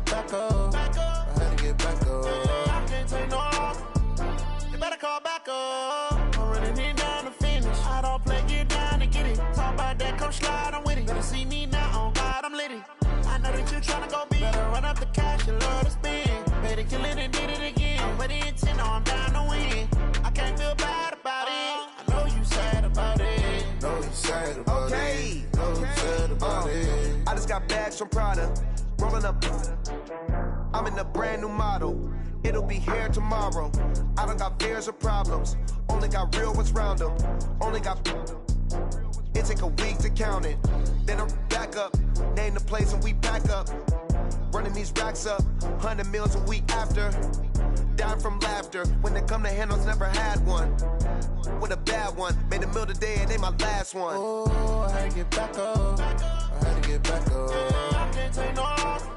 Back up. I had to get back up. I can't take no. You better call back up. come slide, I'm with it. Better see me now, on God, I'm litty. I know that you tryna go big. Better run up the cash, you love to spend. Better kill it and did it again. But the intent, no, I'm down to win. I can't feel bad about it. I know you sad about it. Know you sad about it. Know you sad about it. I just got bags from Prada. Rolling up. I'm in a brand new model. It'll be here tomorrow. I don't got fears or problems. Only got real ones round them. Only got. It take a week to count it. Then I'm back up. Name the place and we pack up. Running these racks up. 100 meals a week after. Down from laughter. When they come to handles, never had one. With a bad one. Made a meal today and they my last one. Oh, I had to get back up. I had to get back up. I can't take no off.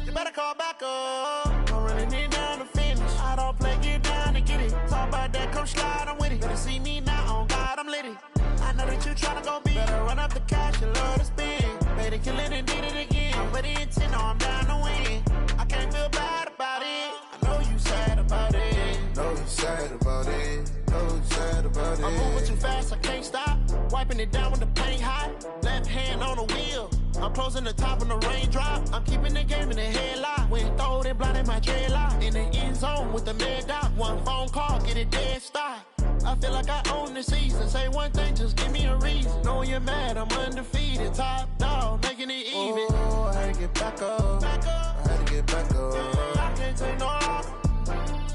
You better call back up. I'm running it down to finish. I don't play, get down to get it. Talk about that, come slide, I'm with it. Better see me now, on God, I'm litty. I know that you tryna go big. Better run up the cash, you love to spend. Better kill it and did it again. But the intent, no, I'm down to win. I can't feel bad about it. I know you sad about it. Know you sad about it. Know you sad about it. I'm moving too fast, I can't stop. Wiping it down with the paint hot. Left hand on the wheel. I'm closing the top when the raindrop. I'm keeping the game in the headlock. When throwed and blinded my dreadlock. In the end zone with the mad dot. One phone call, get it dead stop. I feel like I own the season. Say one thing, just give me a reason. Knowing you're mad, I'm undefeated. Top dog, making it even. Oh, I had to get back up. I had to get back up. I can't take no off.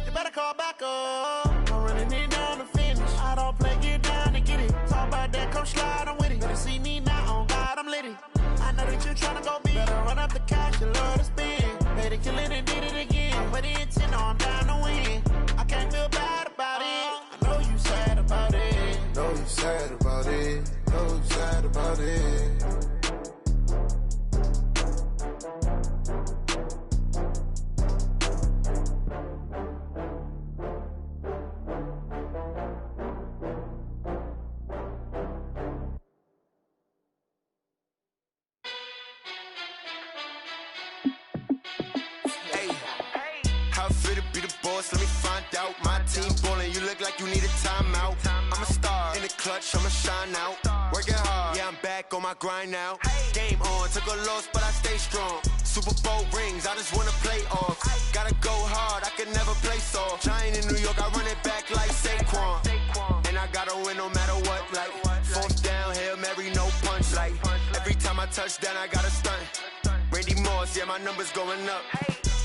You better call back up. I'm running it down to finish. I don't play, get down to get it. Talk about that, come slide, I'm with it. Better see me now, on God, I'm litty. I know that you tryna go big. Better run up the cash, you love to spend. Better kill it and did it again. But the intent, no, I'm down to win. I can't feel bad about it. I know you sad about it. Know you sad about it. Know you sad about it. Let me find out. My team ballin', you look like you need a timeout. I'm a star in the clutch, I'ma shine out. Working hard, yeah, I'm back on my grind now. Game on, took a loss, but I stay strong. Super Bowl rings, I just wanna play off. Gotta go hard, I can never play soft. Giant in New York, I run it back like Saquon. And I gotta win no matter what, like fourth down, Hail Mary, no punch. Like every time I touch down, I gotta stunt. Randy Moss, yeah, my numbers going up.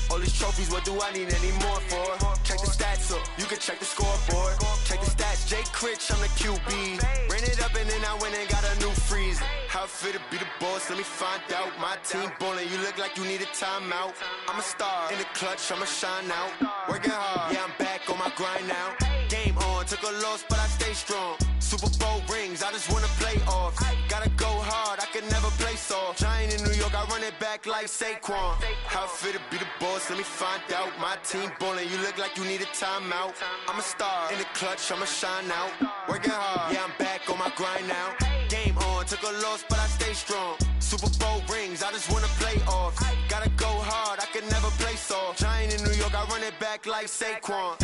All these trophies, what do I need any more for? Check the stats up, you can check the scoreboard. Check the stats, Jay Critch, I'm the QB. Ran it up and then I went and got a new freeze. How it feel to be the boss, let me find out. My team ballin', you look like you need a timeout. I'm a star in the clutch, I'ma shine out. Working hard, yeah, I'm back on my grind now. Game on, took a loss, but I stay strong. Super Bowl rings, I just wanna play off. Gotta go hard, I can never play soft. Giant in New York, I run it back like Saquon. How it feel to be the boss, let me find out. My team ballin', you look like you need a timeout. I'm a star in the clutch, I'ma shine out. Working hard, yeah, I'm back on my grind now. Game on, took a loss, but I stay strong. Super Bowl rings, I just wanna play off. Gotta go hard, I can never play soft. Giant in New York, I run it back like Saquon.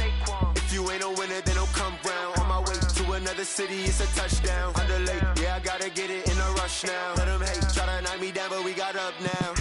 If you ain't a winner, then don't come round. On my way to another city, it's a touchdown. Underlay, yeah, I gotta get it in a rush now. Let them hate, try to knock me down, but we got up now.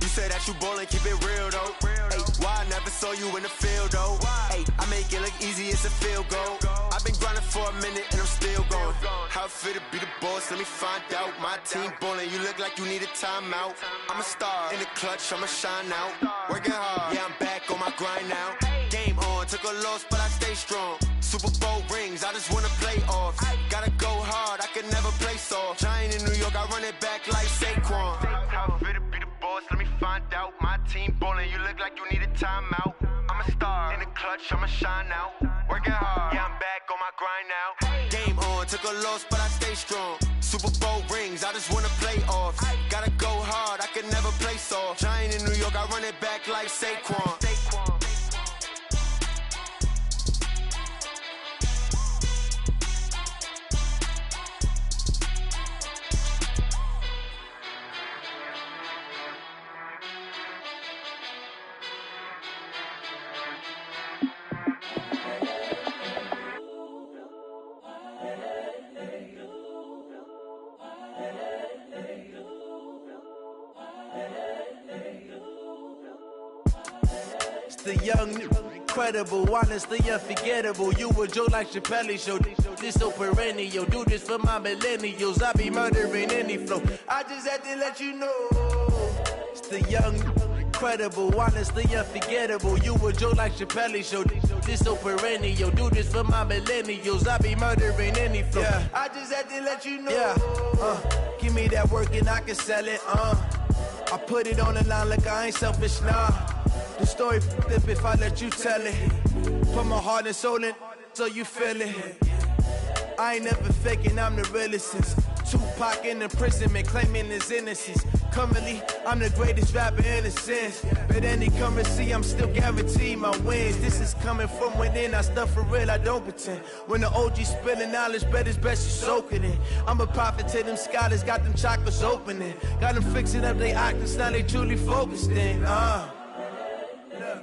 You say that you ballin', keep it real though. Ay, why I never saw you in the field though? Ay, I make it look easy, it's a field goal. I've been grinding for a minute and I'm still going. How it feel to be the boss, let me find out. My team ballin', you look like you need a timeout. I'm a star in the clutch, I'ma shine out. Working hard, yeah, I'm back on my grind now. Game on, took a loss, but I stay strong. Super Bowl rings, I just wanna play off. Gotta go hard, I can never play soft. Giant in New York, I run it back like Saquon. How it feel to be the boss, let me find out. My team ballin', you look like you need a timeout. I'm a star in the clutch, I'ma shine out. Working hard, yeah, I'm back on my grind now. Game on, took a loss, but I stay strong. Super Bowl rings, I just wanna play off. Gotta go hard, I can never play soft. Giant in New York, I run it back like Saquon. It's the young, incredible, honestly unforgettable. You a joke like Chappelle show. This so perennial. Do this for my millennials. I be murdering any flow. I just had to let you know. It's the young, incredible, honestly unforgettable. You a joke like Chappelle show. This so perennial. Do this for my millennials. I be murdering any flow. Yeah. I just had to let you know. Yeah. Give me that work and I can sell it. I put it on the line like I ain't selfish, nah. The story flip if I let you tell it. Put my heart and soul in so you feel it. I ain't never faking, I'm the realest since Tupac in imprisonment, claiming his innocence. Currently, I'm the greatest rapper in a sense. But any currency, I'm still guaranteed my wins. This is coming from within, I stuff for real, I don't pretend. When the OG spilling knowledge, bet it's best you soak it in. I'm a prophet to them scholars, got them chakras opening. Got them fixing up they octaves, now they truly focused in.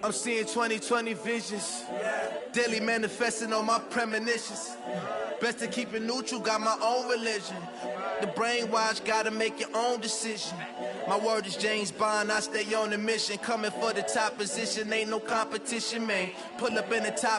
I'm seeing 2020 visions. Daily manifesting on my premonitions. Best to keep it neutral, got my own religion. The brainwash, gotta make your own decision. My word is James Bond, I stay on the mission. Coming for the top position, ain't no competition, man. Pull up in the top.